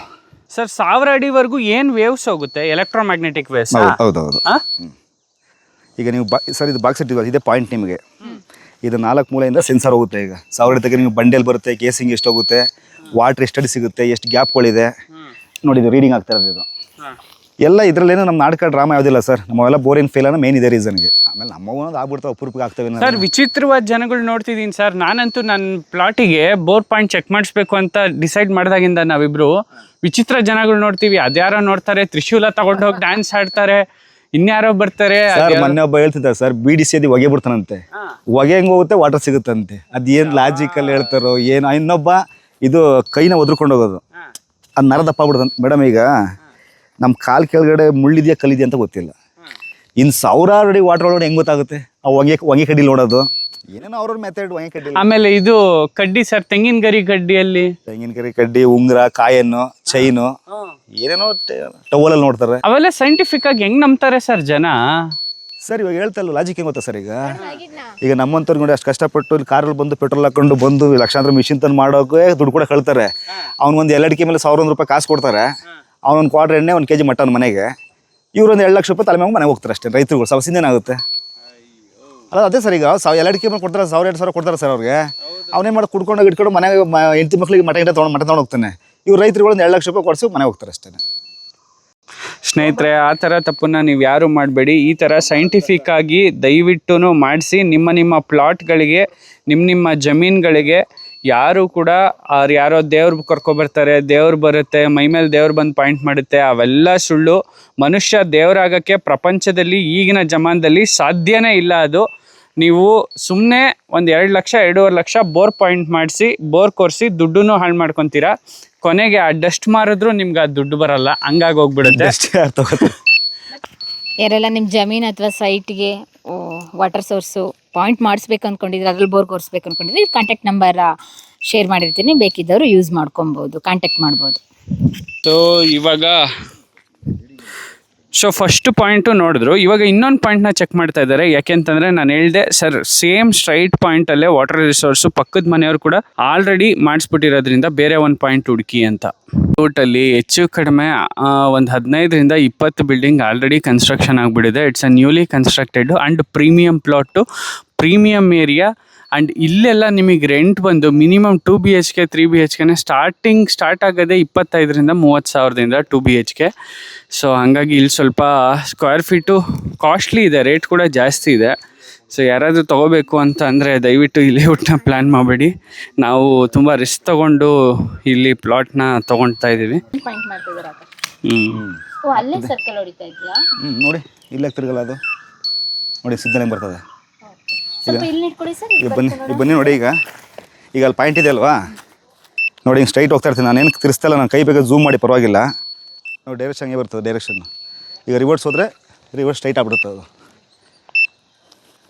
Speaker 3: ಸರ್ 1000 ಅಡಿವರೆಗೂ ಏನು ವೇವ್ಸ್ ಹೋಗುತ್ತೆ? Electromagnetic waves?
Speaker 2: ಹೌದು. ಈಗ ನೀವು ಸರ್ ಇದು ಬಾಕ್ಸ್ ಇಟ್ಟಿದ್ದೀವಿ, ಇದೇ ಪಾಯಿಂಟ್ ನಿಮಗೆ. ಇದು 4 ಮೂಲೆಯಿಂದ ಸೆನ್ಸರ್ ಹೋಗುತ್ತೆ. ಈಗ 1000 ಅಡಿ ತೆಗೆ ನೀವು ಬಂಡೆಲ್ ಬರುತ್ತೆ, ಕೇಸಿಂಗ್ ಎಷ್ಟು ಹೋಗುತ್ತೆ, ವಾಟರ್ ಎಷ್ಟು ಅಡಿ ಸಿಗುತ್ತೆ, ಎಷ್ಟು ಗ್ಯಾಪ್ಗಳಿದೆ ನೋಡಿ, ಇದು ರೀಡಿಂಗ್ ಆಗ್ತಾ ಇರೋದು. ಇದು ಎಲ್ಲ ಇದರಲ್ಲೇನು ನಮ್ಮ ನಾಟಕ ಡ್ರಾಮಾ ಯಾವುದಿಲ್ಲ ಸರ್. ನಮ್ಮೆಲ್ಲ ಬೋರಿನ ಫೇಲ್ ಅನ್ನೋ ಮೇನ್ ಇದೆ ರೀಸನ್ಗೆ. ಆಮೇಲೆ ನಮ್ಮವೊಂದು ಆಗ್ಬಿಡ್ತಾವೆ, ಅಪರೂಪಕ್ಕೆ ಆಗ್ತವೆ.
Speaker 3: ಸರ್ ವಿಚಿತ್ರವಾದ ಜನಗಳು ನೋಡ್ತಿದ್ದೀನಿ ಸರ್. ನಾನಂತೂ ನನ್ನ ಪ್ಲಾಟಿಗೆ ಬೋರ್ ಪಾಯಿಂಟ್ ಚೆಕ್ ಮಾಡಿಸ್ಬೇಕು ಅಂತ ಡಿಸೈಡ್ ಮಾಡಿದಾಗಿಂದ ನಾವಿಬ್ರು ವಿಚಿತ್ರ ಜನಗಳು ನೋಡ್ತೀವಿ. ಅದ್ಯಾರೋ ನೋಡ್ತಾರೆ ತ್ರಿಶೂಲ ತಗೊಂಡು ಹೋಗಿ ಡ್ಯಾನ್ಸ್ ಆಡ್ತಾರೆ, ಇನ್ಯಾರೋ ಬರ್ತಾರೆ.
Speaker 2: ಮೊನ್ನೆ ಒಬ್ಬ ಹೇಳ್ತಿದ್ದ ಸರ್, BDC ಹೊಗೆ ಬಿಡ್ತಾನಂತೆ. ಹೊಗೆ ಹೆಂಗೆ ಹೋಗುತ್ತೆ, ವಾಟರ್ ಸಿಗುತ್ತಂತೆ. ಅದೇನು ಲಾಜಿಕಲ್ಲಿ ಹೇಳ್ತಾರೋ ಏನು. ಇನ್ನೊಬ್ಬ ಇದು ಕೈನ ಒದ್ರಕೊಂಡು ಹೋಗೋದು, ಅದು ನರ ದಪ್ಪ ಆಗ್ಬಿಡ್ತಂತೆ. ಮೇಡಮ್ ಈಗ ನಮ್ಮ ಕಾಲು ಕೆಳಗಡೆ ಮುಳ್ಳಿದೆಯಾ ಕಲ್ಲಿದೆಯಾ ಅಂತ ಗೊತ್ತಿಲ್ಲ. ಇನ್ನು 1000 ಅಡಿ ವಾಟರ್ ಒಳಗಡೆ ಹೆಂಗೆ ಗೊತ್ತಾಗುತ್ತೆ? ಆ ಹೊಗೆ ಕಡ್ಡಿಲಿ ನೋಡೋದು ಏನೇನೋ ಅವ್ರವ್ರ ಮೆಥಡ್. ಹೊಗೆ ಕಡ್ಡಿ,
Speaker 3: ಆಮೇಲೆ ಇದು ಕಡ್ಡಿ ಸರ್, ತೆಂಗಿನ ಗರಿ ಕಡ್ಡಿಯಲ್ಲಿ
Speaker 2: ತೆಂಗಿನಕಾಯಿ ಕಡ್ಡಿ, ಉಂಗುರ, ಕಾಯನ್ನು, ಚೈನು, ಏನೇನೋ ಟವಲಲ್ಲಿ ನೋಡ್ತಾರೆ.
Speaker 3: ಅವೆಲ್ಲ ಸೈಂಟಿಫಿಕ್ ಆಗಿ ಹೆಂಗ್ ನಂಬ್ತಾರೆ ಸರ್ ಜನ?
Speaker 2: ಸರ್ ಇವಾಗ ಹೇಳ್ತಲ್ಲ, ಲಾಜಿಕ್ ಹೆಂಗೆ ಗೊತ್ತಾ ಸರ್? ಈಗ ನಮ್ಮಂಥವ್ರಿಗೆ ನೋಡಿ, ಅಷ್ಟು ಕಷ್ಟಪಟ್ಟು ಇಲ್ಲಿ ಕಾರಲ್ಲಿ ಬಂದು ಪೆಟ್ರೋಲ್ ಹಾಕೊಂಡು ಬಂದು ಲಕ್ಷಾಂತರ ಮಿಷಿನ್ ತಂದು ಮಾಡೋಕೆ ದುಡ್ಡು ಕೂಡ ಕಳ್ತಾರೆ. ಅವ್ನಿಗೊಂದು LDK ಮೇಲೆ 1001 ರೂಪಾಯಿ ಕಾಸು ಕೊಡ್ತಾರೆ. ಅವನೊಂದು ಕ್ವಾರ್ಟರ್ ಎಣ್ಣೆ, 1 kg ಮಟನ್ ಮನೆಗೆ. ಇವ್ರೊಂದು 2 ಲಕ್ಷ ರೂಪಾಯಿ ತಲೆ ಮೇಲೆ ಮನೆಗೆ ಹೋಗ್ತಾರೆ ಅಷ್ಟೇ. ರೈತರುಗಳು ಸಮಸ್ಯೆನೇನಾಗುತ್ತೆ ಅಲ್ಲ? ಅದೇ ಸರ್, ಈಗ LDK ಮೇಲೆ ಕೊಡ್ತಾರೆ, 1000-2000 ಕೊಡ್ತಾರೆ ಸರ್ ಅವ್ರಿಗೆ. ಅವನೇ ಮಾಡಿ ಕುಡ್ಕೊಂಡು ಇಟ್ಕೊಂಡು ಮನೆಗೆ ಹೆಂಡತಿ ಮಕ್ಳಿಗೆ ಮಟನ್ ತೊಗೊಂಡು ಹೋಗ್ತಾನೆ. ಇವ್ರು ರೈತರುಗಳು 2 ಲಕ್ಷ ರೂಪಾಯಿ ಕೊಡಿಸಿ ಮನೆಗೆ ಹೋಗ್ತಾರೆ ಅಷ್ಟೇ.
Speaker 3: ಸ್ನೇಹಿತರೆ, ಆ ಥರ ತಪ್ಪನ್ನು ನೀವು ಯಾರು ಮಾಡಬೇಡಿ. ಈ ಥರ ಸೈಂಟಿಫಿಕ್ ಆಗಿ ದಯವಿಟ್ಟು ಮಾಡಿಸಿ. ನಿಮ್ಮ ಪ್ಲಾಟ್ಗಳಿಗೆ, ನಿಮ್ಮ ಜಮೀನುಗಳಿಗೆ ಯಾರು ಕೂಡ ಯಾರೋ ದೇವ್ರು ಕರ್ಕೊಬರ್ತಾರೆ, ದೇವ್ರು ಬರುತ್ತೆ, ಮೈ ಮೇಲೆ ದೇವ್ರು ಬಂದು ಪಾಯಿಂಟ್ ಮಾಡುತ್ತೆ, ಅವೆಲ್ಲ ಸುಳ್ಳು. ಮನುಷ್ಯ ದೇವರಾಗಕ್ಕೆ ಪ್ರಪಂಚದಲ್ಲಿ ಈಗಿನ ಜಮಾನದಲ್ಲಿ ಸಾಧ್ಯನೇ ಇಲ್ಲ. ಅದು ನೀವು ಸುಮ್ಮನೆ ಒಂದು 2 ಲಕ್ಷ 2.5 ಲಕ್ಷ ಬೋರ್ ಪಾಯಿಂಟ್ ಮಾಡಿಸಿ, ಬೋರ್ ಕೊರಿಸಿ ದುಡ್ಡನ್ನು ಹಾಳು ಮಾಡ್ಕೊತೀರಾ. ಕೊನೆಗೆ ಆ ಡಸ್ಟ್ ಮಾರಿದ್ರು ನಿಮ್ಗೆ ಆ ದುಡ್ಡು ಬರಲ್ಲ, ಹಂಗಾಗಿ ಹೋಗ್ಬಿಡುತ್ತೆ.
Speaker 1: ಯಾರೆಲ್ಲ ನಿಮ್ಮ ಜಮೀನು ಅಥವಾ ಸೈಟ್ಗೆ ವಾಟರ್ ಸೋರ್ಸು ಪಾಯಿಂಟ್ ಮಾಡಿಸ್ಬೇಕು ಅಂದ್ಕೊಂಡಿದ್ರೆ, ಅದ್ರಲ್ಲಿ ಬೋರ್ ಕೊರಿಸ್ಬೇಕು ಅಂದ್ಕೊಂಡಿದ್ರೆ ಕಾಂಟ್ಯಾಕ್ಟ್ ನಂಬರ್ ಶೇರ್ ಮಾಡಿರ್ತೀನಿ, ಬೇಕಿದ್ದವರು ಯೂಸ್ ಮಾಡ್ಕೊಬೋದು, ಕಾಂಟ್ಯಾಕ್ಟ್ ಮಾಡ್ಬೋದು.
Speaker 3: ಸೊ ಫಸ್ಟ್ ಪಾಯಿಂಟು ನೋಡಿದ್ರು. ಇವಾಗ ಇನ್ನೊಂದು ಪಾಯಿಂಟ್ನ ಚೆಕ್ ಮಾಡ್ತಾ ಇದ್ದಾರೆ. ಯಾಕೆಂತಂದರೆ ನಾನು ಹೇಳಿದೆ ಸರ್, ಸೇಮ್ ಸ್ಟ್ರೈಟ್ ಪಾಯಿಂಟಲ್ಲೇ ವಾಟರ್ ರಿಸೋರ್ಸು ಪಕ್ಕದ ಮನೆಯವರು ಕೂಡ ಆಲ್ರೆಡಿ ಮಾಡಿಸ್ಬಿಟ್ಟಿರೋದ್ರಿಂದ ಬೇರೆ ಒಂದು ಪಾಯಿಂಟ್ ಹುಡುಕಿ ಅಂತ. ರೂಟಲ್ಲಿ ಹೆಚ್ಚು ಕಡಿಮೆ ಒಂದು 15ರಿಂದ 20 ಬಿಲ್ಡಿಂಗ್ ಆಲ್ರೆಡಿ ಕನ್ಸ್ಟ್ರಕ್ಷನ್ ಆಗಿಬಿಟ್ಟಿದೆ. It's a newly constructed and premium plot, premium area. And ಇಲ್ಲೆಲ್ಲ ನಿಮಗೆ ರೆಂಟ್ ಬಂದು ಮಿನಿಮಮ್ 2 BHK 3 BHKನೇ ಸ್ಟಾರ್ಟ್ ಆಗೋದೇ 25,000ರಿಂದ 30,000ದಿಂದ 2 BHK. ಸೊ ಹಾಗಾಗಿ ಇಲ್ಲಿ ಸ್ವಲ್ಪ ಸ್ಕ್ವೇರ್ ಫೀಟು ಕಾಸ್ಟ್ಲಿ ಇದೆ, ರೇಟ್ ಕೂಡ ಜಾಸ್ತಿ ಇದೆ. ಸೊ ಯಾರಾದರೂ ತೊಗೋಬೇಕು ಅಂತ ಅಂದರೆ ದಯವಿಟ್ಟು ಇಲ್ಲಿ ಲೇಔಟ್ನ ಪ್ಲ್ಯಾನ್ ಮಾಡಬೇಡಿ. ನಾವು ತುಂಬ ರಿಸ್ಕ್ ತೊಗೊಂಡು ಇಲ್ಲಿ ಪ್ಲಾಟ್ನ ತೊಗೊಳ್ತಾ ಇದ್ದೀವಿ.
Speaker 1: ಓ ಅಲ್ಲೇ ಸರ್ಕಲ್ ಹೊಡಿತಾ ಇದೆಯಾ?
Speaker 2: ನೋಡಿ ಇಲ್ಲೇ ತಿರುಗಲ್ಲ ಅದು ನೋಡಿ ಸಿಗ್ನಲ್ ಹೆಂಗೆ ಬರ್ತದೆ.
Speaker 1: ಸ್ವಲ್ಪ ಇಲ್ಲಿ ಇಟ್ಕೊಳ್ಳಿ ಸರ್.
Speaker 2: ಈಗ ಬನ್ನಿ ನೋಡಿ ಈಗ ಅಲ್ಲಿ ಪಾಯಿಂಟ್ ಇದೆ ಅಲ್ವಾ ನೋಡಿ, ಹಿಂಗೆ ಸ್ಟ್ರೈಟ್ ಹೋಗ್ತಾ ಇರ್ತೀನಿ. ನಾನೇನು ತಿರ್ಸ್ತಲ್ಲ, ನಾನು ಕೈ ಬೇಗ ಝೂಮ್ ಮಾಡಿ ಪರವಾಗಿಲ್ಲ. ನೋಡಿ ಡೈರೆಕ್ಷನ್ ಹಂಗೆ ಬರ್ತದೆ ಡೈರೆಕ್ಷನ್. ಈಗ ರಿವರ್ಸ್ ಹೋದರೆ ರಿವರ್ಸ್ ಸ್ಟ್ರೈಟ್ ಆಗ್ಬಿಡುತ್ತೆ ಅದು.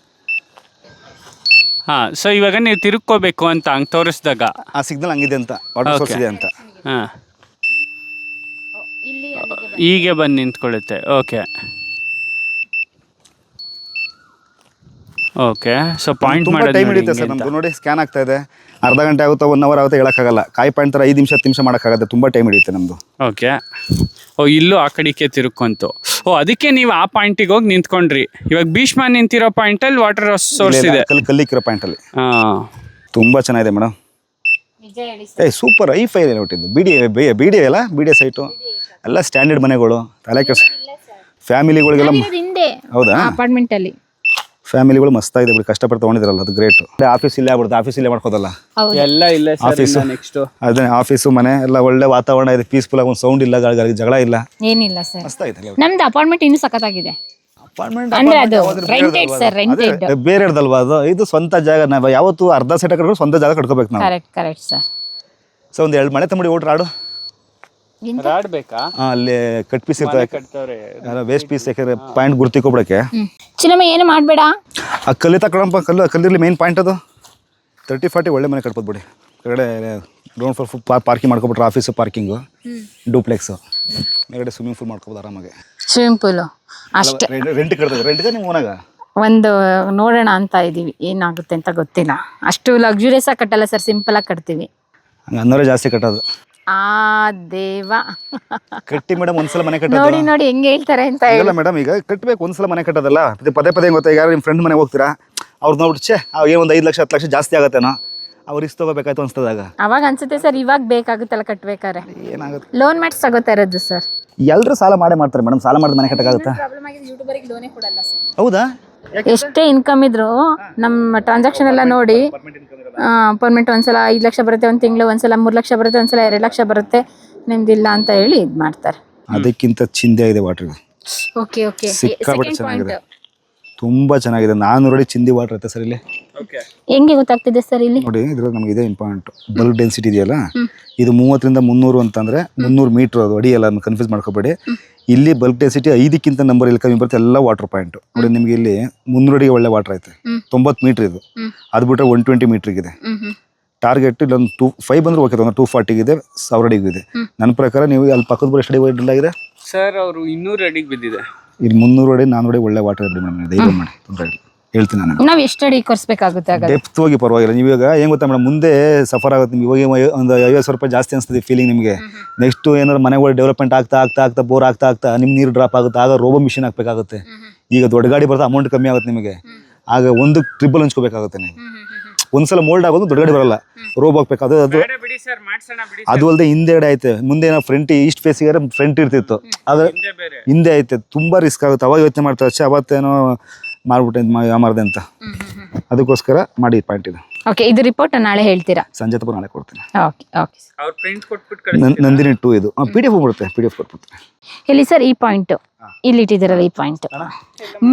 Speaker 3: ಹಾಂ, ಸೊ ಇವಾಗ ನೀವು ತಿರುಗ್ಕೋಬೇಕು ಅಂತ ಹಂಗೆ ತೋರಿಸಿದಾಗ
Speaker 2: ಆ ಸಿಗ್ನಲ್ ಹಂಗಿದೆ ಅಂತ, ವಾಟರ್ ಸೋರ್ಸ್ ಇದೆ ಅಂತ.
Speaker 3: ಹಾಂ,
Speaker 1: ಇಲ್ಲಿ
Speaker 3: ಹೀಗೆ ಬಂದು ನಿಂತ್ಕೊಳ್ಳುತ್ತೆ. ಓಕೆ ಓಕೆ, ಸೊ ಪಾಯಿಂಟ್
Speaker 2: ತುಂಬ ಟೈಮ್ ಹಿಡಿಯುತ್ತೆ ಸರ್ ನಮ್ದು. ನೋಡಿ ಸ್ಕ್ಯಾನ್ ಆಗ್ತಾ ಇದೆ, ಅರ್ಧ ಗಂಟೆ ಆಗುತ್ತಾ 1 hour ಆಗುತ್ತೆ ಹೇಳೋಕ್ಕಾಗಲ್ಲ. ಕಾಯಿ ಪಾಯಿಂಟ್ ಥರ 5 ನಿಮಿಷ 10 ನಿಮಿಷ ಮಾಡೋಕ್ಕಾಗತ್ತೆ, ತುಂಬ ಟೈಮ್ ಹಿಡಿಯುತ್ತೆ ನಮ್ಮದು.
Speaker 3: ಓಕೆ, ಓ ಇಲ್ಲೂ ಆ ಕಡೆಗೆ ತಿರುಗ್ಕೊಂತು. ಓ ಅದಕ್ಕೆ ನೀವು ಆ ಪಾಯಿಂಟಿಗೆ ಹೋಗಿ ನಿಂತ್ಕೊಂಡ್ರಿ. ಇವಾಗ ಭೀಷ್ಮ ನಿಂತಿರೋ ಪಾಯಿಂಟಲ್ಲಿ ವಾಟರ್ ಸೋರ್ಸ್ ಇದೆ,
Speaker 2: ಕಲ್ಲಿಕ್ಕಿರೋ ಪಾಯಿಂಟಲ್ಲಿ.
Speaker 3: ಹಾಂ,
Speaker 2: ತುಂಬ ಚೆನ್ನಾಗಿದೆ ಮೇಡಮ್.
Speaker 1: ನಿಜ ಹೇಳಿ
Speaker 2: ಸೂಪರ್ ಐ ಫೈ ಹೊಟ್ಟಿದ್ದು. ಬಿ ಡಿ ಅಲ್ಲ, ಬಿ ಡಿ ಸೈಟು ಎಲ್ಲ ಸ್ಟ್ಯಾಂಡರ್ಡ್ ಮನೆಗಳು. ತಲೆ ಕೆಲ್ಸ ಫ್ಯಾಮಿಲಿಗಳಿಗೆಲ್ಲ.
Speaker 1: ಹಿಂದೆ
Speaker 2: ಹೌದಾ?
Speaker 1: ಅಪಾರ್ಟ್ಮೆಂಟ್ ಅಲ್ಲಿ
Speaker 2: ಫ್ಯಾಮಿಲಿಗಳು ಮಸ್ತಾಗಿದೆ ಬಿಡಿ, ಕಷ್ಟಪಟ್ಟು ತೊಗೊಂಡಿದ್ರಲ್ಲ, ಅದು ಗ್ರೇಟ್. ಆಫೀಸ್ ಇಲ್ಲೇ ಆಗ್ಬಿಡುತ್ತೆ, ಆಫೀಸ್ ಇಲ್ಲೇ ಮಾಡ್ಕೋದಲ್ಲ.
Speaker 3: ಎಲ್ಲ ಇಲ್ಲ
Speaker 2: ಆಫೀಸು
Speaker 3: ನೆಕ್ಸ್ಟ್
Speaker 2: ಅದೇ ಆಫೀಸು ಮನೆ ಎಲ್ಲ ಒಳ್ಳೆ ವಾತಾವರಣ ಇದೆ, ಪೀಸ್ಫುಲ್ ಆಗಿ. ಒಂದು ಸೌಂಡ್ ಇಲ್ಲ, ಜಗಳ ಇಲ್ಲ,
Speaker 1: ಏನಿಲ್ಲ ಸರ್.
Speaker 2: ಮಸ್ತಾಗಿದೆ.
Speaker 1: ನಮ್ದು ಅಪಾರ್ಟ್ಮೆಂಟ್ ಇನ್ನೂ ಸಖತ್ತಾಗಿದೆ.
Speaker 2: ಅಪಾರ್ಟ್ಮೆಂಟ್
Speaker 1: ಅಂದ್ರೆ ಅದು ರೆಂಟೆಡ್ ಸರ್, ರೆಂಟೆಡ್.
Speaker 2: ಬೇರೆ ಇರ್ದಲ್ವಾ ಅದು, ಇದು ಸ್ವಂತ ಜಾಗ. ನಾವು ಯಾವತ್ತು ಅರ್ಧ ಸೆಟ್ ಕಟ್ಕೊಂಡು ಸ್ವಂತ ಜಾಗ ಕಟ್ಕೋಬೇಕು ನಾವು.
Speaker 1: Correct correct sir.
Speaker 2: ಸೊ ಒಂದು 2 ಮನೆ ತಮ್ಮಡಿ ಓಟ್ ರಾಡು
Speaker 3: ಆಡ್ಬೇಕಾ?
Speaker 2: ಅಲ್ಲಿ ಕಟ್ ಪೀಸ್ ಇರ್ತವೆ,
Speaker 3: ಕಟ್ತವ್ರೆ
Speaker 2: ವೇಸ್ಟ್ ಪೀಸ್ ಯಾಕಂದ್ರೆ ಪಾಯಿಂಟ್ ಗುರ್ತಿಕೊಬಿಡಕ್ಕೆ.
Speaker 1: ಚಿನ್ನಮ್ಮ ಏನು ಮಾಡಬೇಡ,
Speaker 2: ಆ ಕಲ್ಲಿ ತಗೊಳಪ್ಪ, ಕಲ್ಲಿರ್ಲಿ ಮೇನ್ ಪಾಯಿಂಟ್ ಅದು. 30-40 ಒಳ್ಳೆ ಮನೆ ಕಟ್ಬೋದು ಬಿಡಿ. ಕೆಳಗಡೆ ಗ್ರೌಂಡ್ ಫ್ಲೋರ್ ಪಾರ್ಕಿಂಗ್ ಮಾಡ್ಕೊಬಿಟ್ರೆ, ಆಫೀಸು ಪಾರ್ಕಿಂಗು, ಡೂಪ್ಲೆಕ್ಸು, ಮೇಲ್ಗಡೆ ಸ್ವಿಮ್ಮಿಂಗ್ ಪೂಲ್ ಮಾಡ್ಕೋಬೋದು ಆರಾಮಾಗಿ.
Speaker 1: ಸ್ವಿಮ್ಮಿಂಗ್ ಪೂಲು ಅಷ್ಟೇ.
Speaker 2: ರೆಂಟ್ ಕಟ್ತದೆ, ರೆಂಟ್ಗೆ ನೀವು ಓನಾಗ
Speaker 1: ಒಂದು ನೋಡೋಣ ಅಂತ ಇದೀವಿ, ಏನಾಗುತ್ತೆ ಅಂತ ಗೊತ್ತಿಲ್ಲ. ಅಷ್ಟು ಲಕ್ಸುರಿಯಸ್ ಆಗಿ ಕಟ್ಟಲ್ಲ ಸರ್, ಸಿಂಪಲ್ ಆಗಿ ಕಟ್ತೀವಿ.
Speaker 2: ಹಂಗೆ ಅನ್ನೋರೇ ಜಾಸ್ತಿ ಕಟ್ಟೋದು.
Speaker 1: ಆ ದೇವ
Speaker 2: ಕಟ್ಟಿ ಮೇಡಮ್ ಒಂದ್ಸಲ ಮನೆ ಕಟ್ಟೋದು.
Speaker 1: ನೋಡಿ ನೋಡಿ ಹೆಂಗೆ ಹೇಳ್ತಾರೆ ಅಂತ ಹೇಳಿ.
Speaker 2: ಇಲ್ಲ ಮೇಡಮ್, ಈಗ ಕಟ್ಟಬೇಕು ಒಂದ್ಸಲ ಮನೆ ಕಟ್ಟೋದಲ್ಲ, ಪದೇ ಪದೇ ಗೊತ್ತಾ. ಈಗ ಯಾರು ನಿಮ್ಮ ಫ್ರೆಂಡ್ ಮನೆಗೆ ಹೋಗ್ತೀರಾ, ಅವ್ರು ನೋಡ್ಬಿಟ್ಟು ಏನು ಒಂದು 5 ಲಕ್ಷ 10 ಲಕ್ಷ ಜಾಸ್ತಿ ಆಗತ್ತೇನೋ, ಅವ್ರು ಇಷ್ಟು ತಗೋಬೇಕಾಯ್ತು ಅನ್ಸ್ತದಾಗ.
Speaker 1: ಅವಾಗ ಅನ್ಸುತ್ತೆ ಸರ್, ಇವಾಗ ಬೇಕಾಗುತ್ತಲ್ಲ ಕಟ್ಬೇಕಾರೆ.
Speaker 2: ಏನಾಗುತ್ತೆ,
Speaker 1: ಲೋನ್ ಮಾಡಿ ತಗೋತಾ ಇರೋದು ಸರ್.
Speaker 2: ಎಲ್ಲರೂ ಸಾಲ ಮಾಡ್ತಾರೆ ಮೇಡಮ್. ಸಾಲ ಮಾಡಿದ ಮನೆ ಕಟ್ಟಕ್ಕಾಗುತ್ತಾ? ಹೌದಾ?
Speaker 1: ಎಷ್ಟೇ ಇನ್ಕಮ್ ಇದ್ರು ನಮ್ಮ ಟ್ರಾನ್ಸಾಕ್ಷನ್ ಎಲ್ಲ ನೋಡಿ, ಪರ್ಮೆಂಟ್ ಒಂದ್ಸಲ 5 ಲಕ್ಷ ಬರುತ್ತೆ, ಒಂದು ತಿಂಗಳು ಒಂದ್ಸಲ 3 ಲಕ್ಷ ಬರುತ್ತೆ, ಒಂದ್ಸಲ 2 ಲಕ್ಷ ಬರುತ್ತೆ, ನಿಮ್ದಿಲ್ಲ ಅಂತ ಹೇಳಿ ಇದು ಮಾಡ್ತಾರೆ.
Speaker 2: ಅದಕ್ಕಿಂತ ಚಿಂದೆ ಇದೆ ವಾಟರ್.
Speaker 1: ಓಕೆ ಓಕೆ,
Speaker 2: ಸಿಕ್ಕಾಪಟ್ಟೆ ಚೆನ್ನಾಗಿದೆ, ತುಂಬ ಚೆನ್ನಾಗಿದೆ. 400 ಅಡಿ ಚಿಂದಿ ವಾಟರ್ ಐತೆ ಸರ್ ಇಲ್ಲಿ.
Speaker 1: ಹೆಂಗೆ ಗೊತ್ತಾಗ್ತಿದೆ ಸರ್ ಇಲ್ಲಿ?
Speaker 2: ನೋಡಿ ಇದ್ರಲ್ಲಿ ನಮಗೆ ಇದೆ ಇಂಪಾರ್ಟೆಂಟ್, ಬಲ್ಕ್ ಡೆನ್ಸಿಟಿ ಇದೆಯಲ್ಲ, ಇದು 30ರಿಂದ 300 ಅಂತಂದ್ರೆ 300 ಮೀಟರ್, ಅದು ಅಡಿ ಎಲ್ಲ ಕನ್ಫ್ಯೂಸ್ ಮಾಡ್ಕೋಬೇಡಿ. ಇಲ್ಲಿ ಬಲ್ಕ್ ಡೆನ್ಸಿಟಿ 5ಕ್ಕಿಂತ ನಂಬರ್ ಇಲ್ಲಿ ಕಮ್ಮಿ ಬರುತ್ತೆ, ಎಲ್ಲ ವಾಟರ್ ಪಾಯಿಂಟ್. ನೋಡಿ ನಿಮಗೆ ಇಲ್ಲಿ 300 ಅಡಿಗೆ ಒಳ್ಳೆ ವಾಟರ್ ಐತೆ, 90 ಮೀಟರ್ ಇದು. ಅದು ಬಿಟ್ಟರೆ 120 ಮೀಟರ್ಗಿದೆ ಟಾರ್ಗೆಟ್. ಇಲ್ಲೊಂದು 5 ಬಂದ್ರೆ ಓಕೆ, 240 ಇದೆ, 1000 ಅಡಿಗೂ ಇದೆ. ನನ್ನ ಪ್ರಕಾರ ನೀವು ಅಲ್ಲಿ ಪಕ್ಕದ ಬರೋ ಸ್ಟಡಿ ವೈಡ್ ಆಗಿದೆ
Speaker 3: ಸರ್, ಅವರು 200 ಅಡಿಗೆ ಬಿದ್ದಿದೆ.
Speaker 2: ಇಲ್ಲಿ 300 ಅಡಿ 400 ಅಡಿ ಒಳ್ಳೆ ವಾಟರ್ ಇದೆ ಮೇಡಮ್. ಧೈರ್ಯ ಮಾಡಿ, ತೊಂದರೆ ಇಲ್ಲ, ಹೇಳ್ತೀನಿ ನಾನು.
Speaker 1: ನಾವು ಎಷ್ಟು ಅಡಿ ಕೊರ್ಸ್ಬೇಕಾಗುತ್ತೆ?
Speaker 2: ಡೆಪ್ತ್ ಹೋಗಿ ಪರವಾಗಿಲ್ಲ. ನೀವು ಇವಾಗ ಏನು ಗೊತ್ತಾ ಮೇಡಮ್, ಮುಂದೆ ಸಫರ್ ಆಗುತ್ತೆ ನಿಮ್ಗೆ. ಇವಾಗ ಒಂದು 50,000 ರೂಪಾಯಿ ಜಾಸ್ತಿ ಅನಿಸ್ತದೆ ಫೀಲಿಂಗ್ ನಿಮಗೆ. ನೆಕ್ಸ್ಟ್ ಏನಾದ್ರು ಮನೆಗಳು ಡೆವಲಪ್ಮೆಂಟ್ ಆಗ್ತಾ ಬೋರ್ ಆಗ್ತಾ ನಿಮ್ಮ ನೀರು ಡ್ರಾಪ್ ಆಗುತ್ತೆ, ಆಗ ರೋಬೋ ಮಿಷಿನ್ ಹಾಕ್ಬೇಕಾಗುತ್ತೆ. ಈಗ ದೊಡ್ಡ ಗಾಡಿ ಬರ್ತಾ ಅಮೌಂಟ್ ಕಮ್ಮಿ ಆಗುತ್ತೆ ನಿಮಗೆ, ಆಗ ಒಂದು ಟ್ರಿಬಲ್ ಹಂಚ್ಕೋಬೇಕಾಗುತ್ತೆ ನೀವು. ಒಂದ್ಸಲ ಮೋಲ್ಡ್ ಆಗೋದು ದೊಡ್ಡ ಗಾಡಿ ಬರಲ್ಲ, ರೋಬ್ ಹಾಕ್ಬೇಕು. ಅದು ಅದು ಅಲ್ಲದೆ ಹಿಂದೆಗಡೆ ಐತೆ, ಮುಂದೆ ಏನೋ ಫ್ರಂಟ್ ಈಸ್ಟ್ ಫೇಸಿಗೆ ಫ್ರಂಟ್ ಇರ್ತಿತ್ತು, ಆದ್ರೆ ಹಿಂದೆ ಐತೆ. ತುಂಬ ರಿಸ್ಕ್ ಆಗುತ್ತೆ. ಅವಾಗ ಯೋಚನೆ ಮಾಡ್ತಾರೆ, ಅಷ್ಟೇ ಅವತ್ತೇನೋ ಮಾಡ್ಬಿಟ್ಟೆ ಯಾಮಾರ್ದೆ ಅಂತ. ಅದಕ್ಕೋಸ್ಕರ ಮಾಡಿ ಪಾಯಿಂಟ್ ಇದು.
Speaker 1: ಓಕೆ, ಇದು ರಿಪೋರ್ಟ್ ನಾಳೆ ಹೇಳ್ತೀರಾ?
Speaker 2: ಸಂಜೆ ತಪ್ಪ ನಾಳೆ ಕೊಡ್ತೀನಿ.
Speaker 1: ಓಕೆ ಓಕೆ,
Speaker 3: ಅವ್ರು ಪ್ರಿಂಟ್ ಕೊಟ್ಬಿಟ್ಟು
Speaker 2: ನಂದಿನಿ 2 ಇದು PDF ಬರುತ್ತೆ, PDF ಕೊಟ್ಬಿಡ್ತೀನಿ.
Speaker 1: ಇಲ್ಲಿ ಸರ್ ಈ ಪಾಯಿಂಟ್ ಇಲ್ಲಿ ಇಟ್ಟಿದ್ದೀರಲ್ಲ, ಈ ಪಾಯಿಂಟ್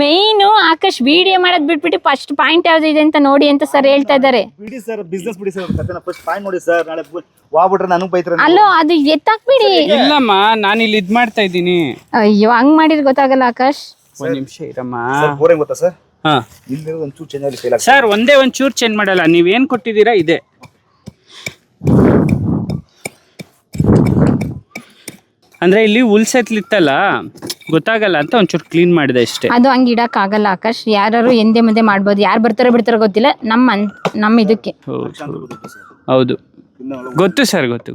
Speaker 1: ಮೇಯ್ನು. ಆಕಾಶ್ ವಿಡಿಯೋ ಮಾಡೋದು ಬಿಟ್ಬಿಟ್ಟು ಫಸ್ಟ್ ಪಾಯಿಂಟ್ ಯಾವ್ದು ಇದೆ ಅಂತ ನೋಡಿ ಅಂತ ಸರ್ ಹೇಳ್ತಾ ಇದ್ದಾರೆ.
Speaker 2: ಬಿಡಿ ಸರ್, ಬಿಸ್ನೆಸ್ ಬಿಡಿ ಸರ್, ಫಸ್ಟ್ ಪಾಯಿಂಟ್ ನೋಡಿ ಸರ್. ನಾಳೆ ವಾಗ್ಬಿಟ್ರೆ ನನಗೆ ಬೈತಾರೆ.
Speaker 1: ಅಲ್ಲೋ, ಅದು ಎತ್ತಾಕ್ಬಿಡಿ.
Speaker 3: ಇಲ್ಲಮ್ಮ, ನಾನು ಇಲ್ಲಿ ಇದು ಮಾಡ್ತಾ ಇದ್ದೀನಿ.
Speaker 1: ಅಯ್ಯೋ, ಹಂಗ್ ಮಾಡಿದ್ರೆ ಗೊತ್ತಾಗಲ್ಲ ಆಕಾಶ್.
Speaker 3: ಒಂದು ನಿಮಿಷ ಇರಮ್ಮ.
Speaker 2: ಬೋರ್ ಹೆಂಗ್ ಗೊತ್ತಾ ಸರ್,
Speaker 3: ಹಾ
Speaker 2: ಇಲ್ಲಿ ಒಂಚೂರು ಚೇಂಜ್ ಆಗಿ ಫೇಲ್ ಆಗುತ್ತೆ
Speaker 3: ಸರ್. ಒಂದೇ ಒಂಚೂರು ಚೇಂಜ್ ಮಾಡಲ್ಲ, ನೀವೇನು ಕೊಟ್ಟಿದ್ದೀರಾ ಇದೆ. ಅಂದ್ರೆ ಇಲ್ಲಿ ಉಲ್ಸೆತ್ಲಿತ್ತಲ್ಲ, ಗೊತ್ತಾಗಲ್ಲ ಅಂತ ಒಂಚೂರು ಕ್ಲೀನ್ ಮಾಡಿದೆ ಅಷ್ಟೇ.
Speaker 1: ಅದು ಹಂಗೆ ಇಡಕ್ ಆಗಲ್ಲ ಆಕಾಶ್. ಯಾರು ಎಂದೇ ಮುಂದೆ ಮಾಡ್ಬೋದು, ಯಾರು ಬರ್ತಾರೋ ಬಿಡ್ತಾರೋ ಗೊತ್ತಿಲ್ಲ. ನಮ್ಮ ಇದಕ್ಕೆ
Speaker 3: ಹೌದು, ಗೊತ್ತು ಸರ್, ಗೊತ್ತು.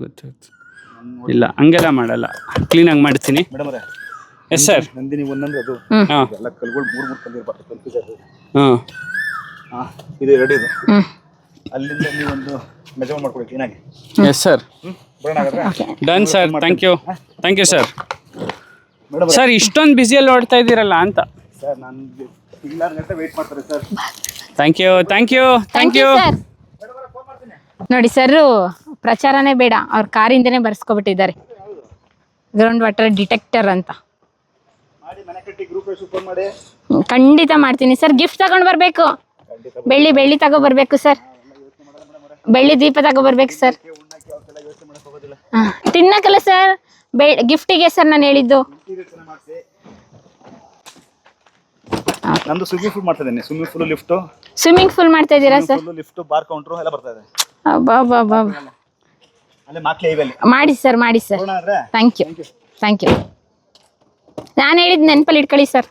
Speaker 3: ಇಲ್ಲ ಹಂಗೆಲ್ಲ ಮಾಡಲ್ಲ, ಕ್ಲೀನಾಗಿ ಮಾಡ್ತೀನಿ. Yes sir.
Speaker 2: ನಂದಿನಿ ಒಂದೊಂದು ಅದು
Speaker 3: ಹಾಂ
Speaker 2: ಎಲ್ಲ ಕಲ್ಗಳು 3 ಕಲ್ಲಿರ್ಬಾರ್ದು, ಕನ್ಫ್ಯೂಸ್ ಆಗುತ್ತೆ.
Speaker 3: ಹಾಂ,
Speaker 2: ಇದು 2 ಇದು. ಅಲ್ಲಿಂದ ನೀವು ಒಂದು ಮೆಜರ್ಮೆಂಟ್ ಮಾಡ್ಕೊಳ್ಳಿ ಕ್ಲೀನಾಗಿ.
Speaker 3: Yes sir, done sir. Thank you sir. Sir, ಇಷ್ಟೊಂದು ಬ್ಯುಸಿಯಲ್ಲಿ ಓಡ್ತಾ ಇದ್ದೀರಲ್ಲ ಅಂತ.
Speaker 2: ಸರ್, ನಾನು 16 ಗಂಟೆ ವೇಟ್ ಮಾಡ್ತಾರೆ ಸರ್.
Speaker 3: Thank you
Speaker 1: sir. ನೋಡಿ ಸರ್, ಪ್ರಚಾರನೇ ಬೇಡ, ಅವ್ರ ಕಾರಿಂದನೇ ಬರ್ಸ್ಕೊಬಿಟ್ಟಿದ್ದಾರೆ ಗ್ರೌಂಡ್ ವಾಟರ್ ಡಿಟೆಕ್ಟರ್ ಅಂತ. ಖಂಡಿತ ಮಾಡ್ತೀನಿ ಸರ್. ಗಿಫ್ಟ್ ತಗೊಂಡು ಬರಬೇಕು. ಬೆಳ್ಳಿ ತಗೊಬರ್ಬೇಕು ಸರ್. ಬೆಳ್ಳಿ ದೀಪ ತಗೊಬರ್ಬೇಕು ಸರ್. ಹಾಂ, ತಿನ್ನಕ್ಕಲ್ಲ ಸರ್, ಗಿಫ್ಟಿಗೆ ಸರ್ ನಾನು ಹೇಳಿದ್ದು.
Speaker 2: ನಂದು ಸ್ವಿಮ್ಮಿಂಗ್ ಪೂಲ್ ಮಾಡ್ತಾ ಇದ್ದೀನಿ.
Speaker 1: ಸ್ವಿಮ್ಮಿಂಗ್ ಪೂಲ್ ಮಾಡ್ತಾ ಇದ್ದೀರಾ ಸರ್?
Speaker 2: ಲಿಫ್ಟ್, ಬಾರ್ ಕೌಂಟ್ರು ಎಲ್ಲ ಬರ್ತಾ ಇದೆ.
Speaker 1: ಅಬ್ಬಾ
Speaker 2: ಅಲ್ಲೇ ಮಾಕ್ಲೆ ಇವೆಲ್ಲಿ
Speaker 1: ಮಾಡಿ ಸರ್. Thank you. ನಾನು ಹೇಳಿದ್ದು ನೆನಪಲ್ಲಿ ಇಟ್ಕೊಳ್ಳಿ ಸರ್.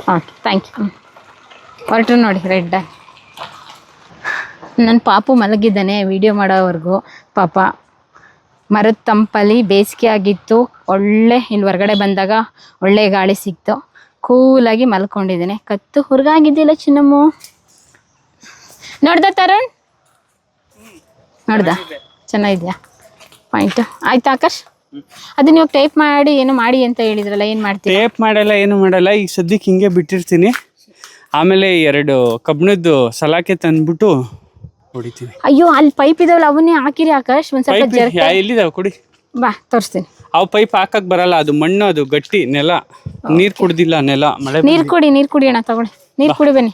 Speaker 1: ಹಾಂ, ಥ್ಯಾಂಕ್ ಯು. ಹೊರಟು ನೋಡಿ ರೆಡ್. ನನ್ನ ಪಾಪು ಮಲಗಿದ್ದಾನೆ ವಿಡಿಯೋ ಮಾಡೋವರೆಗೂ. ಪಾಪ ಮರದ ತಂಪಲ್ಲಿ ಬೇಸಿಗೆ ಆಗಿತ್ತು, ಇಲ್ಲಿ ಹೊರಗಡೆ ಬಂದಾಗ ಒಳ್ಳೆ ಗಾಳಿ ಸಿಕ್ತು. ಕೂಲಾಗಿ ಮಲ್ಕೊಂಡಿದ್ದೇನೆ. ಕತ್ತು ಹುರ್ಗಾಗಿದ್ದಿಲ್ಲ ಚಿನ್ನಮ್ಮು. ನೋಡ್ದ ತರುಣ್? ನೋಡ್ದ? ಚೆನ್ನಾಗಿದ್ಯಾ ಪಾಯಿಂಟ್? ಆಯ್ತಾ ಆಕಾಶ್? ಅದನ್ನ ನೀವು ಟೇಪ್ ಮಾಡಿ ಏನು ಮಾಡಿ ಅಂತ ಹೇಳಿದ್ರಲ್ಲ, ಏನು ಮಾಡ್ತೀವಿ?
Speaker 3: ಟೇಪ್ ಮಾಡಲ್ಲ, ಏನು ಮಾಡಲ್ಲ. ಈಗ ಸದ್ಯಕ್ಕೆ ಹಿಂಗೆ ಬಿಟ್ಟಿರ್ತೀನಿ. ಆಮೇಲೆ 2 ಕಬ್ಬಿಣದ್ದು ಸಲಾಕೆ ತಂದ್ಬಿಟ್ಟು ಹೊಡಿತೀನಿ.
Speaker 1: ಅಯ್ಯೋ, ಅಲ್ಲಿ ಪೈಪ್ ಇದಾವಲ್ಲ, ಅವನ್ನೇ ಹಾಕಿರಿ ಆಕಾಶ್. ಒಂದ್ ಸ್ವಲ್ಪ
Speaker 3: ಎಲ್ಲಿದಾವೆ ಕೊಡಿ,
Speaker 1: ಬಾ ತೋರಿಸ್ತೀನಿ.
Speaker 3: ಅವು ಪೈಪ್ ಹಾಕಕ್ ಬರಲ್ಲ, ಅದು ಮಣ್ಣು, ಅದು ಗಟ್ಟಿ ನೆಲ. ನೀರ್ ಕುಡ್ದಿಲ್ಲ ನೆಲ, ಮಳೆ.
Speaker 1: ನೀರ್ ಕುಡಿ ಅಣ್ಣ, ತಗೊಳ್ಳಿ. ನೀರ್ ಕುಡಿ ಬನ್ನಿ.